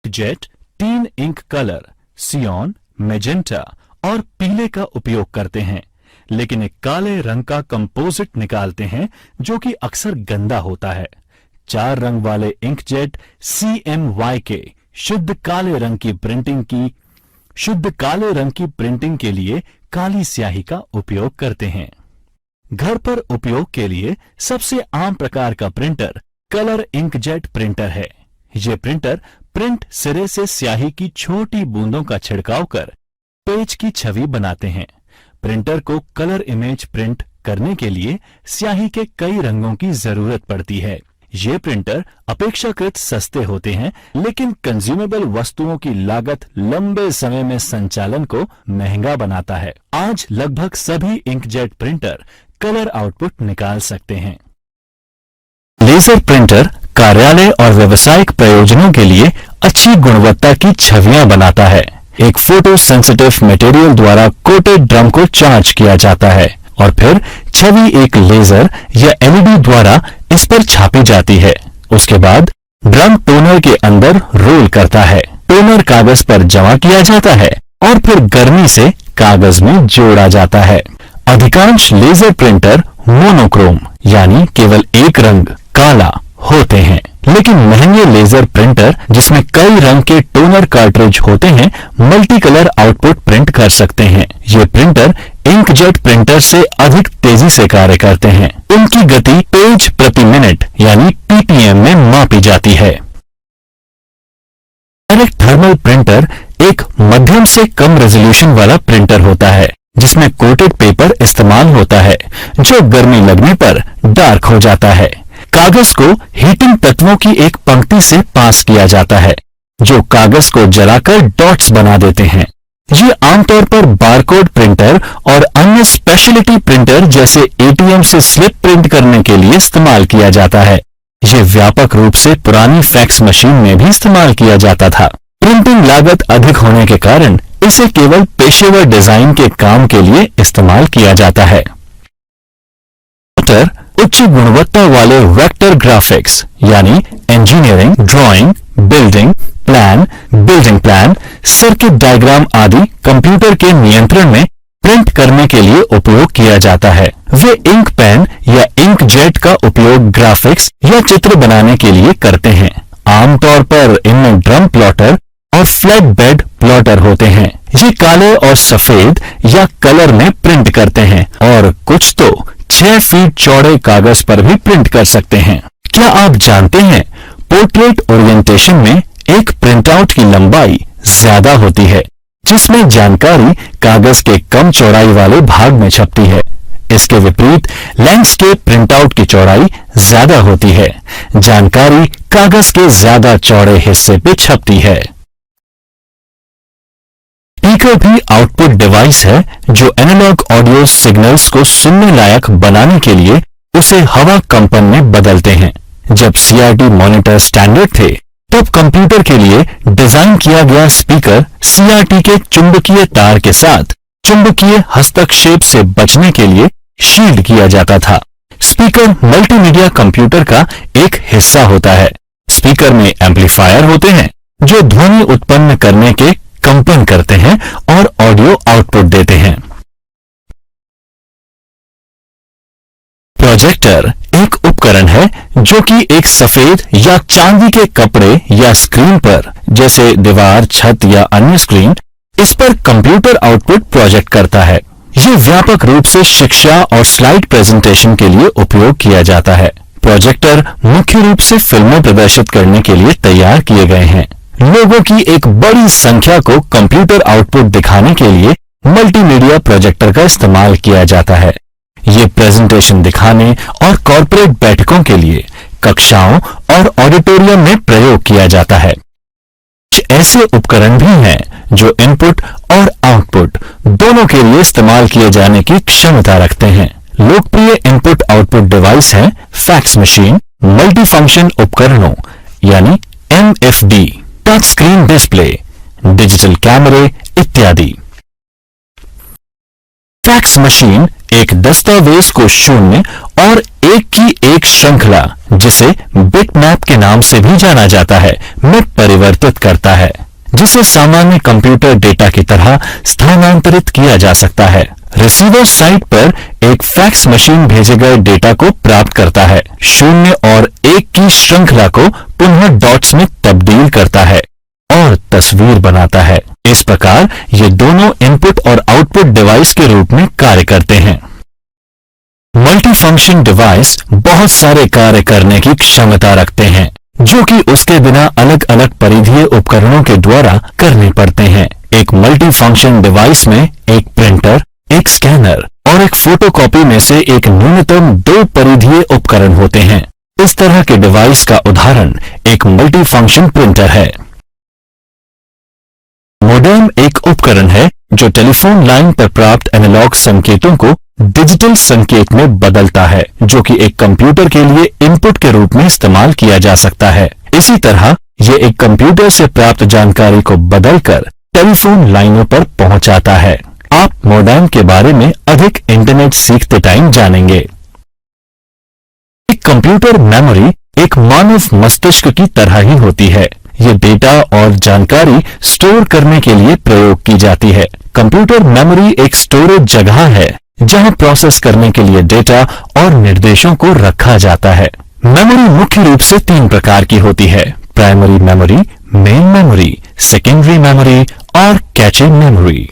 [SPEAKER 3] Inkjet 3 ink colour cyan, magenta और पीले का उपयोग करते हैं लेकिन एक काले रंग का कंपोजिट निकालते हैं जो कि अक्सर गंदा होता है। 4 रंग वाले इंकजेट CMYK शुद्ध काले रंग की प्रिंटिंग के लिए काली स्याही का उपयोग करते हैं। घर पर उपयोग के लिए सबसे आम प्रकार का प्रिंटर कलर इंकजेट प्रिंटर है। ये प्रिंटर प्रिंट सिरे से स्याही की छोटी बूंदों का छिड़काव कर पेज की छवि बनाते हैं। प्रिंटर को कलर इमेज प्रिंट करने के लिए स्याही के कई रंगों की जरूरत पड़ती है। ये प्रिंटर अपेक्षाकृत सस्ते होते हैं लेकिन कंज्यूमेबल वस्तुओं की लागत लंबे समय में संचालन को महंगा बनाता है। आज लगभग सभी इंकजेट प्रिंटर कलर आउटपुट निकाल सकते हैं। लेजर प्रिंटर कार्यालय और व्यावसायिक प्रयोजनों के लिए अच्छी गुणवत्ता की छवियां बनाता है। एक फोटो सेंसिटिव मटेरियल द्वारा कोटेड ड्रम को चार्ज किया जाता है और फिर छवि एक लेजर या एलईडी द्वारा इस पर छापी जाती है। उसके बाद ड्रम टोनर के अंदर रोल करता है। टोनर कागज पर जमा किया जाता है और फिर गर्मी से कागज में जोड़ा जाता है। अधिकांश लेजर प्रिंटर मोनोक्रोम यानी केवल एक रंग काला होते हैं, लेकिन महंगे लेजर प्रिंटर जिसमें कई रंग के टोनर कार्ट्रिज होते हैं मल्टी कलर आउटपुट प्रिंट कर सकते हैं। ये प्रिंटर इंकजेट प्रिंटर से अधिक तेजी से कार्य करते हैं। इनकी गति पेज प्रति मिनट यानी पीपीएम में मापी जाती है। डायरेक्ट थर्मल प्रिंटर एक मध्यम से कम रेजोल्यूशन वाला प्रिंटर होता है जिसमें कोटेड पेपर इस्तेमाल होता है जो गर्मी लगने पर डार्क हो जाता है। कागज को हीटिंग तत्वों की एक पंक्ति से पास किया जाता है जो कागज को जलाकर डॉट्स बना देते हैं। ये आमतौर पर बारकोड प्रिंटर और अन्य स्पेशलिटी प्रिंटर जैसे एटीएम से स्लिप प्रिंट करने के लिए इस्तेमाल किया जाता है। ये व्यापक रूप से पुरानी फैक्स मशीन में भी इस्तेमाल किया जाता था। प्रिंटिंग लागत अधिक होने के कारण इसे केवल पेशेवर डिजाइन के काम के लिए इस्तेमाल किया जाता है। उच्च गुणवत्ता वाले वेक्टर ग्राफिक्स यानी engineering, drawing, building plan, circuit diagram आदि कंप्यूटर के नियंत्रण में प्रिंट करने के लिए उपयोग किया जाता है। वे इंक पेन या इंक जेट का उपयोग ग्राफिक्स या चित्र बनाने के लिए करते हैं। आमतौर पर इनमें ड्रम प्लॉटर और फ्लैट बेड प्लॉटर होते हैं। ये काले और सफेद या कलर में प्रिंट करते हैं और कुछ तो 6 फीट चौड़े कागज पर भी प्रिंट कर सकते हैं। क्या आप जानते हैं पोर्ट्रेट ओरिएंटेशन में एक प्रिंटआउट की लंबाई ज्यादा होती है जिसमें जानकारी कागज के कम चौड़ाई वाले भाग में छपती है। इसके विपरीत लैंडस्केप प्रिंटआउट की चौड़ाई ज्यादा होती है। जानकारी कागज के ज्यादा चौड़े हिस्से पे छपती है। स्पीकर भी आउटपुट डिवाइस है जो एनालॉग ऑडियो सिग्नल्स को सुनने लायक बनाने के लिए उसे हवा कंपन में बदलते हैं। जब सीआरटी मॉनिटर स्टैंडर्ड थे तब कंप्यूटर के लिए डिजाइन किया गया स्पीकर सीआरटी के चुंबकीय तार के साथ चुंबकीय हस्तक्षेप से बचने के लिए शील्ड किया जाता था। स्पीकर मल्टीमीडिया कंप्यूटर का एक हिस्सा होता है। स्पीकर में एम्पलीफायर होते हैं जो ध्वनि उत्पन्न करने के कंपन करते हैं और ऑडियो आउटपुट देते हैं। प्रोजेक्टर एक उपकरण है जो कि एक सफेद या चांदी के कपड़े या स्क्रीन पर जैसे दीवार, छत या अन्य स्क्रीन इस पर कंप्यूटर आउटपुट प्रोजेक्ट करता है। ये व्यापक रूप से शिक्षा और स्लाइड प्रेजेंटेशन के लिए उपयोग किया जाता है। प्रोजेक्टर मुख्य रूप से फिल्में प्रदर्शित करने के लिए तैयार किए गए हैं। लोगों की एक बड़ी संख्या को कंप्यूटर आउटपुट दिखाने के लिए मल्टीमीडिया प्रोजेक्टर का इस्तेमाल किया जाता है। ये प्रेजेंटेशन दिखाने और कॉर्पोरेट बैठकों के लिए कक्षाओं और ऑडिटोरियम में प्रयोग किया जाता है। कुछ ऐसे उपकरण भी हैं जो इनपुट और आउटपुट दोनों के लिए इस्तेमाल किए जाने की क्षमता रखते हैं। लोकप्रिय इनपुट आउटपुट डिवाइस हैं फैक्स मशीन, मल्टीफंक्शन उपकरणों यानी MFD, touch screen display, digital कैमरे इत्यादि। फैक्स मशीन एक दस्तावेज को शून्य और एक की एक श्रृंखला जिसे बिटमैप के नाम से भी जाना जाता है में परिवर्तित करता है, जिसे सामान्य कंप्यूटर डेटा की तरह स्थानांतरित किया जा सकता है। रिसीवर साइट पर एक फैक्स मशीन भेजे गए डेटा को प्राप्त करता है, शून्य और एक की श्रृंखला को पुनः डॉट्स में तब्दील करता है और तस्वीर बनाता है। इस प्रकार ये दोनों इनपुट और आउटपुट डिवाइस के रूप में कार्य करते हैं। मल्टीफंक्शन डिवाइस बहुत सारे कार्य करने की क्षमता रखते हैं जो कि उसके बिना अलग अलग परिधीय उपकरणों के द्वारा करने पड़ते हैं। एक मल्टीफंक्शन डिवाइस में एक प्रिंटर, एक स्कैनर और एक फोटोकॉपी में से एक न्यूनतम 2 परिधीय उपकरण होते हैं। इस तरह के डिवाइस का उदाहरण एक मल्टीफंक्शन प्रिंटर है। मोडेम एक उपकरण है जो टेलीफोन लाइन पर प्राप्त एनालॉग संकेतों को डिजिटल संकेत में बदलता है, जो कि एक कंप्यूटर के लिए इनपुट के रूप में इस्तेमाल किया जा सकता है। इसी तरह ये एक कंप्यूटर से प्राप्त जानकारी को बदलकर टेलीफोन लाइनों पर पहुंचाता है। आप मॉडेम के बारे में अधिक इंटरनेट सीखते टाइम जानेंगे। एक कंप्यूटर मेमोरी एक मानव मस्तिष्क की तरह ही होती है। ये डेटा और जानकारी स्टोर करने के लिए प्रयोग की जाती है। कंप्यूटर मेमोरी एक स्टोरेज जगह है जहां प्रोसेस करने के लिए डेटा और निर्देशों को रखा जाता है। मेमोरी मुख्य रूप से 3 प्रकार की होती है: primary memory, main memory, secondary memory और कैचे मेमोरी।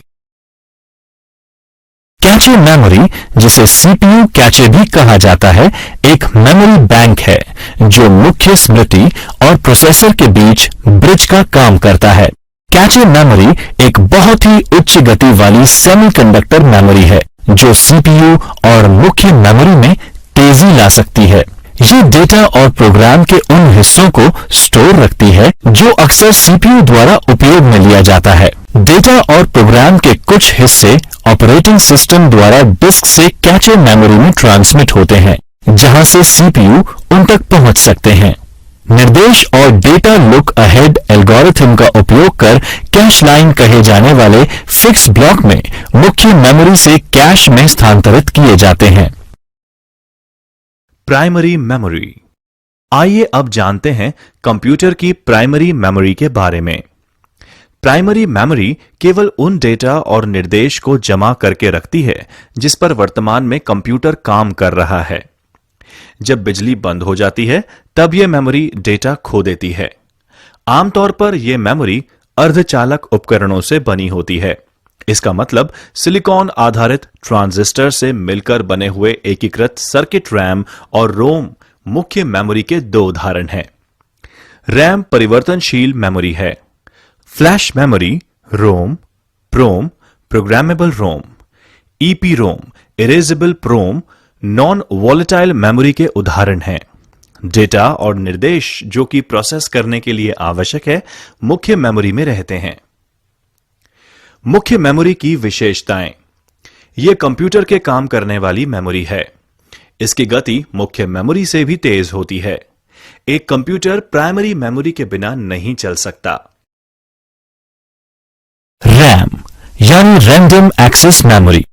[SPEAKER 3] कैचे मेमोरी, जिसे सीपीयू कैचे भी कहा जाता है, एक मेमोरी बैंक है जो मुख्य स्मृति और प्रोसेसर के बीच ब्रिज का काम करता है। कैचे मेमोरी एक बहुत ही उच्च गति वाली सेमीकंडक्टर मेमोरी है जो सीपीयू और मुख्य मेमोरी में तेजी ला सकती है। ये डेटा और प्रोग्राम के उन हिस्सों को स्टोर रखती है जो अक्सर सीपीयू द्वारा उपयोग में लिया जाता है। डेटा और प्रोग्राम के कुछ हिस्से ऑपरेटिंग सिस्टम द्वारा डिस्क से कैचे मेमोरी में ट्रांसमिट होते हैं, जहां से सीपीयू उन तक पहुंच सकते हैं। निर्देश और डेटा लुक अहेड एल्गोरिथम का उपयोग कर कैश लाइन कहे जाने वाले फिक्स ब्लॉक में मुख्य मेमोरी से कैश में स्थानांतरित किए जाते हैं।
[SPEAKER 1] Primary memory. आइए अब जानते हैं कंप्यूटर की प्राइमरी मेमोरी के बारे में। प्राइमरी मेमोरी केवल उन डेटा और निर्देश को जमा करके रखती है जिस पर वर्तमान में कंप्यूटर काम कर रहा है। जब बिजली बंद हो जाती है तब यह मेमोरी डेटा खो देती है। आमतौर पर यह मेमोरी अर्धचालक उपकरणों से बनी होती है। इसका मतलब सिलिकॉन आधारित ट्रांजिस्टर से मिलकर बने हुए एकीकृत सर्किट रैम और रोम मुख्य मेमोरी के 2 उदाहरण हैं। रैम परिवर्तनशील मेमोरी है। फ्लैश मेमोरी रोम, प्रोम, प्रोग्रामेबल रोम, ईपीरोम, इरेजेबल प्रोम नॉन वॉलेटाइल मेमोरी के उदाहरण हैं। डेटा और निर्देश जो कि प्रोसेस करने के लिए आवश्यक है मुख्य मेमोरी में रहते हैं। मुख्य मेमोरी की विशेषताएं। यह कंप्यूटर के काम करने वाली मेमोरी है। इसकी गति मुख्य मेमोरी से भी तेज होती है। एक कंप्यूटर प्राइमरी मेमोरी के बिना नहीं चल सकता।
[SPEAKER 3] रैम यानी रैंडम एक्सेस मेमोरी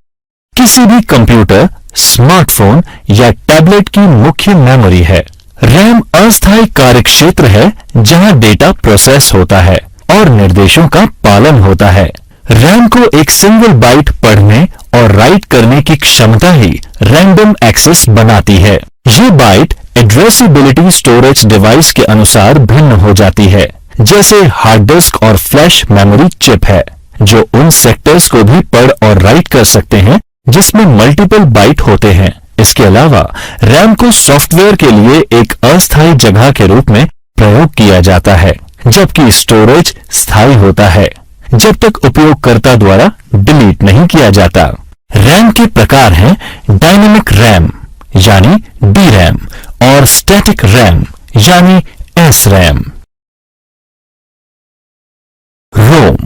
[SPEAKER 3] किसी भी कंप्यूटर, स्मार्टफोन या टैबलेट की मुख्य मेमोरी है। रैम अस्थायी कार्यक्षेत्र है जहां डेटा प्रोसेस होता है और निर्देशों का पालन होता है। रैम को एक सिंगल बाइट पढ़ने और राइट करने की क्षमता ही रैंडम एक्सेस बनाती है। ये बाइट एड्रेसेबिलिटी स्टोरेज डिवाइस के अनुसार भिन्न हो जाती है। जैसे हार्ड डिस्क और फ्लैश मेमोरी चिप है जो उन सेक्टर्स को भी पढ़ और राइट कर सकते हैं जिसमें मल्टीपल बाइट होते हैं। इसके अलावा रैम को सॉफ्टवेयर के लिए एक अस्थायी जगह के रूप में प्रयोग किया जाता है, जबकि स्टोरेज स्थायी होता है जब तक उपयोगकर्ता द्वारा डिलीट नहीं किया जाता। रैम के प्रकार हैं डायनेमिक रैम यानी DRAM और स्टैटिक रैम यानी SRAM। रोम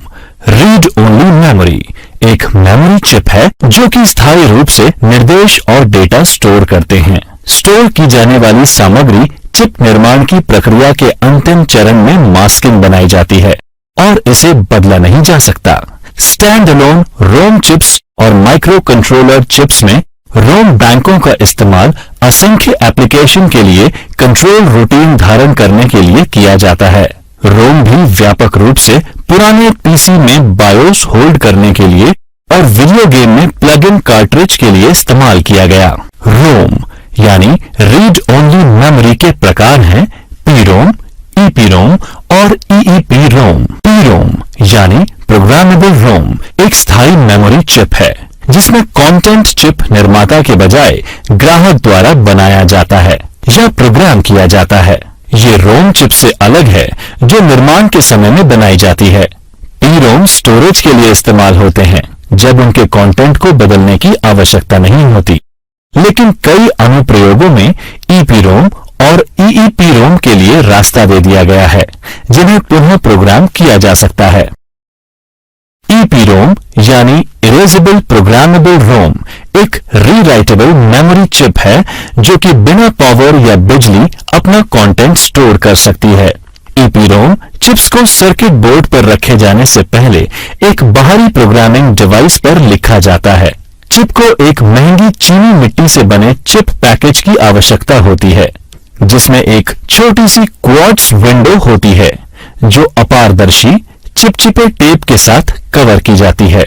[SPEAKER 3] रीड ओनली मेमोरी एक मेमोरी चिप है जो कि स्थायी रूप से निर्देश और डेटा स्टोर करते हैं। स्टोर की जाने वाली सामग्री चिप निर्माण की प्रक्रिया के अंतिम चरण में मास्किंग बनाई जाती है और इसे बदला नहीं जा सकता। स्टैंड अलोन रोम चिप्स और माइक्रो कंट्रोलर चिप्स में रोम बैंकों का इस्तेमाल असंख्य एप्लीकेशन के लिए कंट्रोल रूटीन धारण करने के लिए किया जाता है। रोम भी व्यापक रूप से पुराने पीसी में बायोस होल्ड करने के लिए और वीडियो गेम में प्लग इन कार्ट्रिज के लिए इस्तेमाल किया गया। रोम यानी रीड ओनली मेमोरी के प्रकार हैं पीरोम, ईपीरोम और ईईपीरोम। पीरोम यानी प्रोग्रामेबल रोम एक स्थायी मेमोरी चिप है जिसमें कंटेंट चिप निर्माता के बजाय ग्राहक द्वारा बनाया जाता है या प्रोग्राम किया जाता है। ये रोम चिप से अलग है जो निर्माण के समय में बनाई जाती है। पीरोम स्टोरेज के लिए इस्तेमाल होते हैं जब उनके कंटेंट को बदलने की आवश्यकता नहीं होती, लेकिन कई अनुप्रयोगों में ईपीरोम और ईईपीरोम के लिए रास्ता दे दिया गया है जिन्हें पुनः प्रोग्राम किया जा सकता है। EEPROM यानी इरेजेबल प्रोग्रामेबल रोम एक रीराइटेबल मेमोरी चिप है जो कि बिना पावर या बिजली अपना कंटेंट स्टोर कर सकती है। EEPROM चिप्स को सर्किट बोर्ड पर रखे जाने से पहले एक बाहरी प्रोग्रामिंग डिवाइस पर लिखा जाता है। चिप को एक महंगी चीनी मिट्टी से बने चिप पैकेज की आवश्यकता होती है, जिसमें एक छोटी सी क्वार्ट्ज विंडो होती है जो अपारदर्शी चिपचिपे टेप के साथ कवर की जाती है।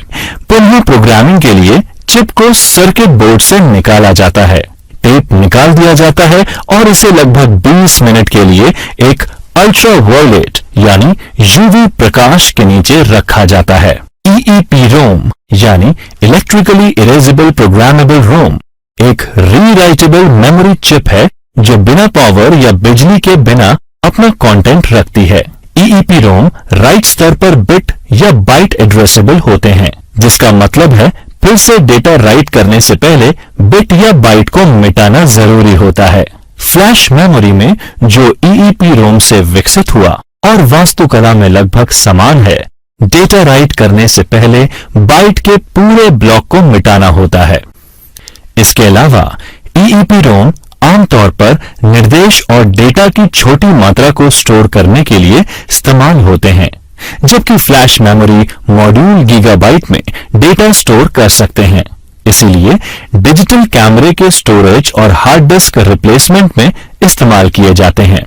[SPEAKER 3] पुनः प्रोग्रामिंग के लिए चिप को सर्किट बोर्ड से निकाला जाता है, टेप निकाल दिया जाता है और इसे लगभग 20 मिनट के लिए एक अल्ट्रावायलेट यानी यूवी प्रकाश के नीचे रखा जाता है। EEPROM यानी इलेक्ट्रिकली इरेजेबल प्रोग्रामेबल रोम एक रीराइटेबल मेमोरी चिप है जो बिना पावर या बिजली के बिना अपना कंटेंट रखती है। EEPROM राइट स्तर पर बिट या बाइट एड्रेसेबल होते हैं, जिसका मतलब है फिर से डेटा राइट करने से पहले बिट या बाइट को मिटाना जरूरी होता है। फ्लैश मेमोरी में जो EEPROM से विकसित हुआ और वास्तुकला में लगभग समान है, डेटा राइट करने से पहले बाइट के पूरे ब्लॉक को मिटाना होता है। इसके अलावा EEPROM आमतौर पर निर्देश और डेटा की छोटी मात्रा को स्टोर करने के लिए इस्तेमाल होते हैं, जबकि फ्लैश मेमोरी मॉड्यूल गीगाबाइट में डेटा स्टोर कर सकते हैं। इसीलिए डिजिटल कैमरे के स्टोरेज और हार्ड डिस्क रिप्लेसमेंट में इस्तेमाल किए जाते हैं।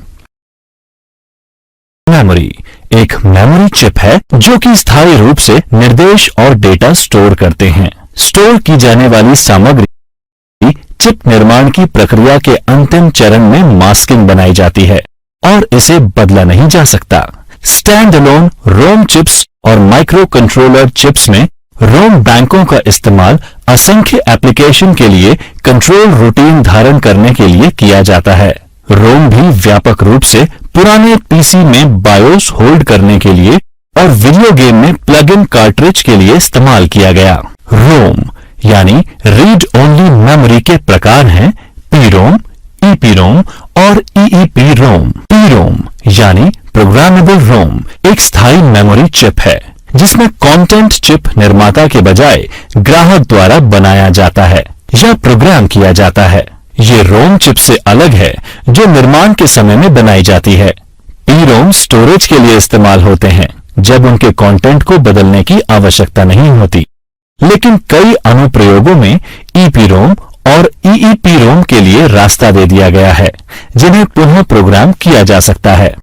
[SPEAKER 3] मेमोरी एक मेमोरी चिप है जो कि स्थायी रूप से निर्देश और डेटा स्टोर करते हैं। स्टोर की जाने वाली सामग्री चिप निर्माण की प्रक्रिया के अंतिम चरण में मास्किंग बनाई जाती है और इसे बदला नहीं जा सकता। स्टैंड अलोन रोम चिप्स और माइक्रो कंट्रोलर चिप्स में रोम बैंकों का इस्तेमाल असंख्य एप्लीकेशन के लिए कंट्रोल रूटीन धारण करने के लिए किया जाता है। रोम भी व्यापक रूप से पुराने पीसी में बायोस होल्ड करने के लिए और वीडियो गेम में प्लग इन कार्ट्रिज के लिए इस्तेमाल किया गया। रोम यानी रीड ओनली मेमोरी के प्रकार हैं PROM, EEPROM और EEPROM। PROM यानी प्रोग्रामेबल रोम एक स्थायी मेमोरी चिप है जिसमें कंटेंट चिप निर्माता के बजाय ग्राहक द्वारा बनाया जाता है या प्रोग्राम किया जाता है। ये रोम चिप से अलग है जो निर्माण के समय में बनाई जाती है। PROM स्टोरेज के लिए इस्तेमाल होते हैं जब उनके कंटेंट को बदलने की आवश्यकता नहीं होती, लेकिन कई अनुप्रयोगों में EEPROM और EEPROM के लिए रास्ता दे दिया गया है जिन्हें पुनः प्रोग्राम किया जा सकता है।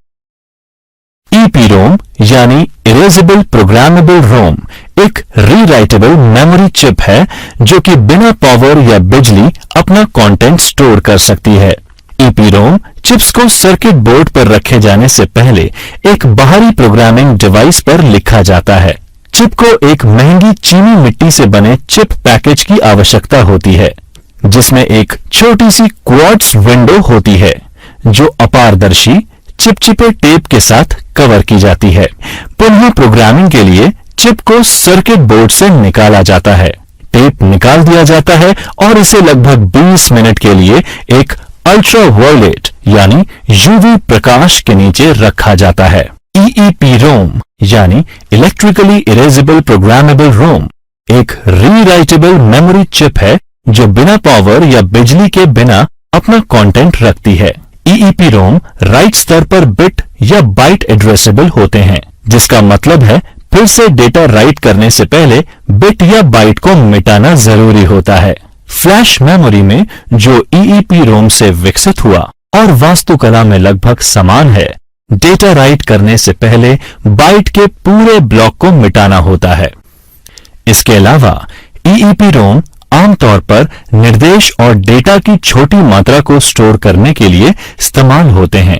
[SPEAKER 3] EEPROM यानी इरेजेबल प्रोग्रामेबल रोम एक रीराइटेबल मेमोरी चिप है जो कि बिना पावर या बिजली अपना कंटेंट स्टोर कर सकती है। EEPROM चिप्स को सर्किट बोर्ड पर रखे जाने से पहले एक बाहरी प्रोग्रामिंग डिवाइस पर लिखा जाता है। चिप को एक महंगी चीनी मिट्टी से बने चिप पैकेज की आवश्यकता होती है, जिसमें एक छोटी सी क्वार्ट्ज विंडो होती है जो अपारदर्शी चिपचिपे टेप के साथ कवर की जाती है। पुनः प्रोग्रामिंग के लिए चिप को सर्किट बोर्ड से निकाला जाता है, टेप निकाल दिया जाता है और इसे लगभग 20 मिनट के लिए एक अल्ट्रावायलेट यानी यूवी प्रकाश के नीचे रखा जाता है। EEPROM यानी इलेक्ट्रिकली इरेजेबल प्रोग्रामेबल रोम एक रीराइटेबल मेमोरी चिप है जो बिना पावर या बिजली के बिना अपना कंटेंट रखती है। EEPROM राइट स्तर पर बिट या बाइट एड्रेसेबल होते हैं, जिसका मतलब है फिर से डेटा राइट करने से पहले बिट या बाइट को मिटाना जरूरी होता है। फ्लैश मेमोरी में जो EEPROM से विकसित हुआ और वास्तुकला में लगभग समान है, डेटा राइट करने से पहले बाइट के पूरे ब्लॉक को मिटाना होता है। इसके अलावा EEPROM आमतौर पर निर्देश और डेटा की छोटी मात्रा को स्टोर करने के लिए इस्तेमाल होते हैं,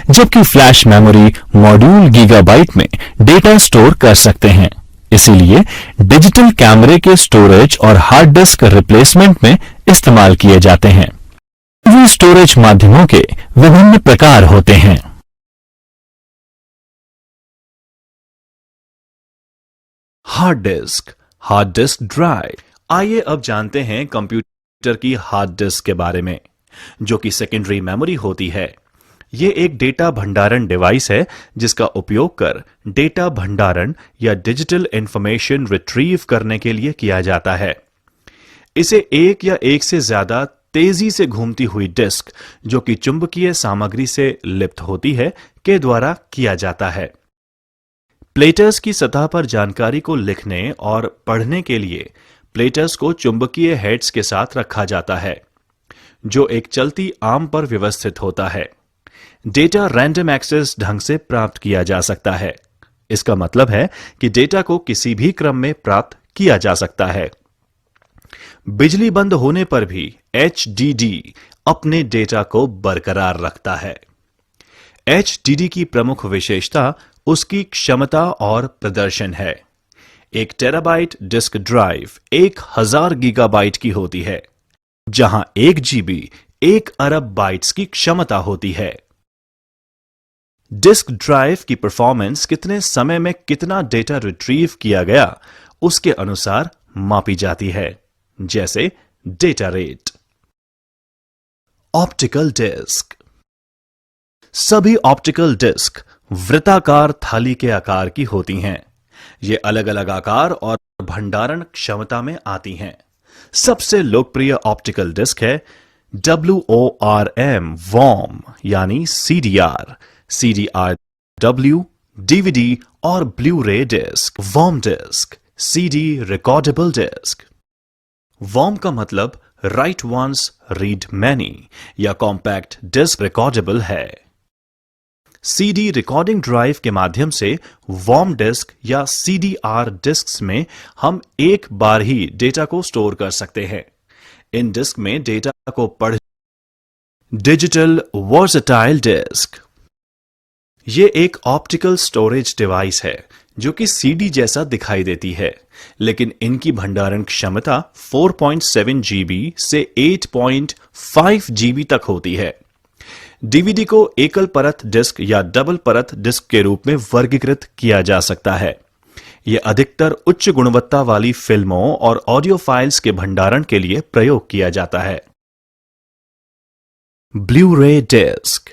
[SPEAKER 3] जबकि फ्लैश मेमोरी मॉड्यूल गीगाबाइट में डेटा स्टोर कर सकते हैं। इसीलिए डिजिटल कैमरे के स्टोरेज और हार्ड डिस्क रिप्लेसमेंट में इस्तेमाल किए जाते हैं। स्टोरेज माध्यमों के विभिन्न प्रकार होते हैं।
[SPEAKER 1] Hard disk drive. आइए अब जानते हैं कंप्यूटर की हार्ड डिस्क के बारे में, जो कि सेकेंडरी मेमोरी होती है। ये एक डेटा भंडारण डिवाइस है जिसका उपयोग कर डेटा भंडारण या डिजिटल इंफॉर्मेशन रिट्रीव करने के लिए किया जाता है। इसे एक या एक से ज्यादा तेजी से घूमती हुई डिस्क, जो कि चुंबकीय सामग्री से लिप्त होती है, के द्वारा किया जाता है। प्लेटर्स की सतह पर जानकारी को लिखने और पढ़ने के लिए प्लेटर्स को चुंबकीय हेड्स के साथ रखा जाता है, जो एक चलती आर्म पर व्यवस्थित होता है। डेटा रैंडम एक्सेस ढंग से प्राप्त किया जा सकता है। इसका मतलब है कि डेटा को किसी भी क्रम में प्राप्त किया जा सकता है। बिजली बंद होने पर भी HDD अपने डेटा को बरकरार रखता है। HDD की प्रमुख विशेषता उसकी क्षमता और प्रदर्शन है। 1 टेराबाइट डिस्क ड्राइव 1000 गीगाबाइट की होती है, जहां 1 GB 1 अरब बाइट्स की क्षमता होती है। डिस्क ड्राइव की परफॉर्मेंस कितने समय में कितना डेटा रिट्रीव किया गया उसके अनुसार मापी जाती है, जैसे डेटा रेट। Optical disc. सभी ऑप्टिकल डिस्क वृत्ताकार थाली के आकार की होती हैं। ये अलग अलग आकार और भंडारण क्षमता में आती हैं। सबसे लोकप्रिय ऑप्टिकल डिस्क है WORM वॉर्म यानी CDR, CDR-W, DVD और blu ray disc. Worm disc, CD recordable disc. Worm का मतलब राइट वंस रीड मैनी या कॉम्पैक्ट डिस्क रिकॉर्डेबल है। CD रिकॉर्डिंग ड्राइव के माध्यम से वॉर्म डिस्क या CDR डिस्क्स में हम एक बार ही डेटा को स्टोर कर सकते हैं। इन डिस्क में डेटा को पढ़ डिजिटल वर्सेटाइल डिस्क। ये एक ऑप्टिकल स्टोरेज डिवाइस है जो कि CD जैसा दिखाई देती है, लेकिन इनकी भंडारण क्षमता 4.7 GB से 8.5 GB तक होती है। DVD को एकल परत डिस्क या डबल परत डिस्क के रूप में वर्गीकृत किया जा सकता है। यह अधिकतर उच्च गुणवत्ता वाली फिल्मों और ऑडियो फाइल्स के भंडारण के लिए प्रयोग किया जाता है। Blue ray disc.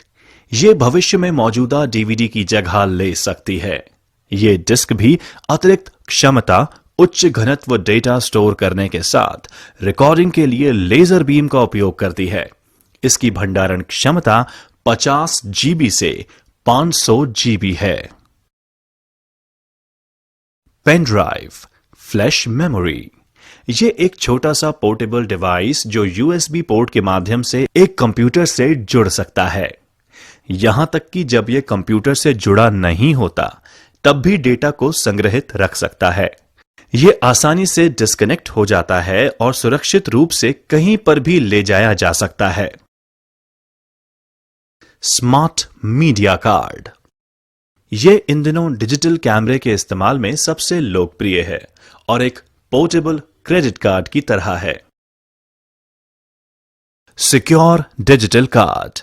[SPEAKER 1] यह भविष्य में मौजूदा DVD की जगह ले सकती है। यह डिस्क भी अतिरिक्त क्षमता, उच्च घनत्व डेटा स्टोर करने के साथ रिकॉर्डिंग के लिए लेजर बीम का उपयोग करती है। इसकी भंडारण क्षमता 50 GB से 500 GB है। Pen drive, flash memory. यह एक छोटा सा पोर्टेबल डिवाइस जो USB पोर्ट के माध्यम से एक कंप्यूटर से जुड़ सकता है। यहां तक कि जब यह कंप्यूटर से जुड़ा नहीं होता, तब भी डेटा को संग्रहित रख सकता है। यह आसानी से डिस्कनेक्ट हो जाता है और सुरक्षित रूप से कहीं पर भी ले जाया जा सकता है। Smart media card. यह इन दिनों डिजिटल कैमरे के इस्तेमाल में सबसे लोकप्रिय है और एक पोर्टेबल क्रेडिट कार्ड की तरह है। Secure digital card.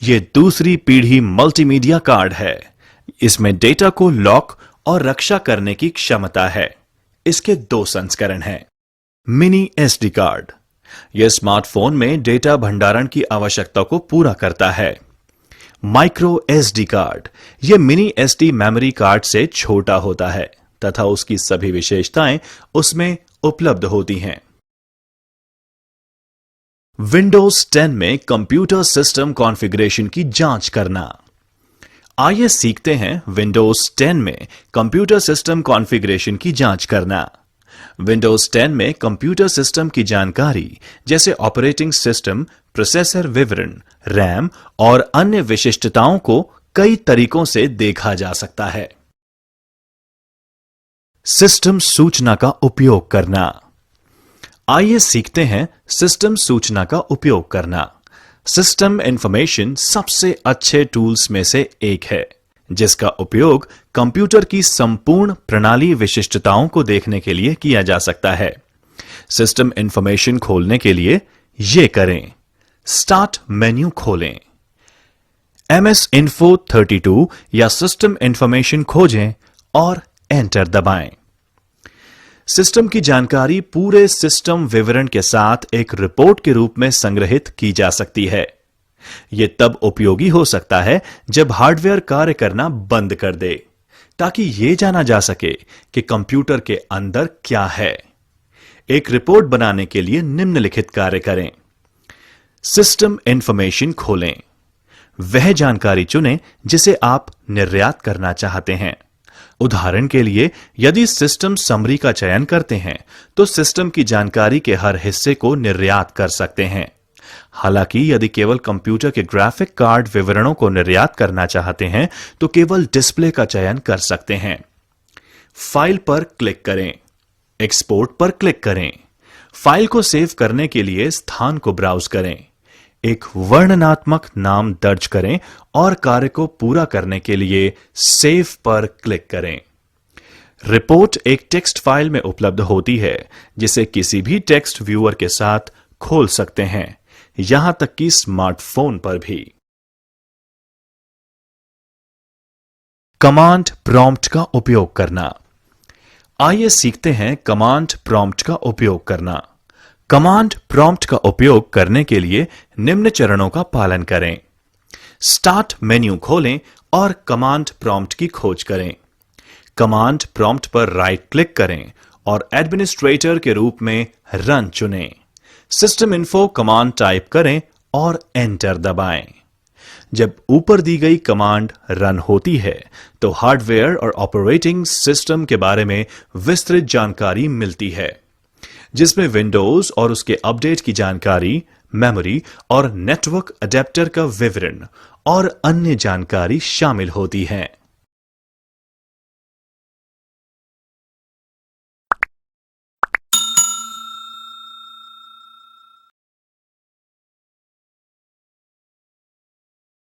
[SPEAKER 1] यह दूसरी पीढ़ी मल्टीमीडिया कार्ड है। इसमें डेटा को लॉक और रक्षा करने की क्षमता है। इसके 2 संस्करण हैं। Mini SD card. यह स्मार्टफोन में डेटा भंडारण की आवश्यकता को पूरा करता है। Micro SD card. यह मिनी SD मेमोरी कार्ड से छोटा होता है तथा उसकी सभी विशेषताएं उसमें उपलब्ध होती हैं। विंडोज 10 में कंप्यूटर सिस्टम कॉन्फ़िगरेशन की जांच करना। आइए सीखते हैं विंडोज 10 में कंप्यूटर सिस्टम कॉन्फ़िगरेशन की जांच करना। विंडोज 10 में कंप्यूटर सिस्टम की जानकारी जैसे ऑपरेटिंग सिस्टम, प्रोसेसर विवरण, रैम और अन्य विशिष्टताओं को कई तरीकों से देखा जा सकता है। सिस्टम सूचना का उपयोग करना। आइए सीखते हैं सिस्टम सूचना का उपयोग करना। सिस्टम इंफॉर्मेशन सबसे अच्छे टूल्स में से एक है, जिसका उपयोग कंप्यूटर की संपूर्ण प्रणाली विशिष्टताओं को देखने के लिए किया जा सकता है। सिस्टम इंफॉर्मेशन खोलने के लिए यह करें। स्टार्ट मेन्यू खोलें, MS Info 32 या सिस्टम इंफॉर्मेशन खोजें और एंटर दबाएं। सिस्टम की जानकारी पूरे सिस्टम विवरण के साथ एक रिपोर्ट के रूप में संग्रहित की जा सकती है। ये तब उपयोगी हो सकता है जब हार्डवेयर कार्य करना बंद कर दे, ताकि यह जाना जा सके कि कंप्यूटर के अंदर क्या है। एक रिपोर्ट बनाने के लिए निम्नलिखित कार्य करें। सिस्टम इंफॉर्मेशन खोलें। वह जानकारी चुनें जिसे आप निर्यात करना चाहते हैं। उदाहरण के लिए, यदि सिस्टम समरी का चयन करते हैं तो सिस्टम की जानकारी के हर हिस्से को निर्यात कर सकते हैं। हालांकि यदि केवल कंप्यूटर के ग्राफिक कार्ड विवरणों को निर्यात करना चाहते हैं तो केवल डिस्प्ले का चयन कर सकते हैं। फाइल पर क्लिक करें, एक्सपोर्ट पर क्लिक करें। फाइल को सेव करने के लिए स्थान को ब्राउज करें, एक वर्णनात्मक नाम दर्ज करें और कार्य को पूरा करने के लिए सेव पर क्लिक करें। रिपोर्ट एक टेक्स्ट फाइल में उपलब्ध होती है जिसे किसी भी टेक्स्ट व्यूअर के साथ खोल सकते हैं, यहां तक कि स्मार्टफोन पर भी। कमांड प्रॉम्प्ट का उपयोग करना। आइए सीखते हैं कमांड प्रॉम्प्ट का उपयोग करना। कमांड प्रॉम्प्ट का उपयोग करने के लिए निम्न चरणों का पालन करें। स्टार्ट मेन्यू खोलें और कमांड प्रॉम्प्ट की खोज करें। कमांड प्रॉम्प्ट पर राइट क्लिक करें और एडमिनिस्ट्रेटर के रूप में रन चुनें। सिस्टम इन्फो कमांड टाइप करें और एंटर दबाएं। जब ऊपर दी गई कमांड रन होती है तो हार्डवेयर और ऑपरेटिंग सिस्टम के बारे में विस्तृत जानकारी मिलती है, जिसमें विंडोज और उसके अपडेट की जानकारी, मेमोरी और नेटवर्क अडेप्टर का विवरण और अन्य जानकारी शामिल होती है।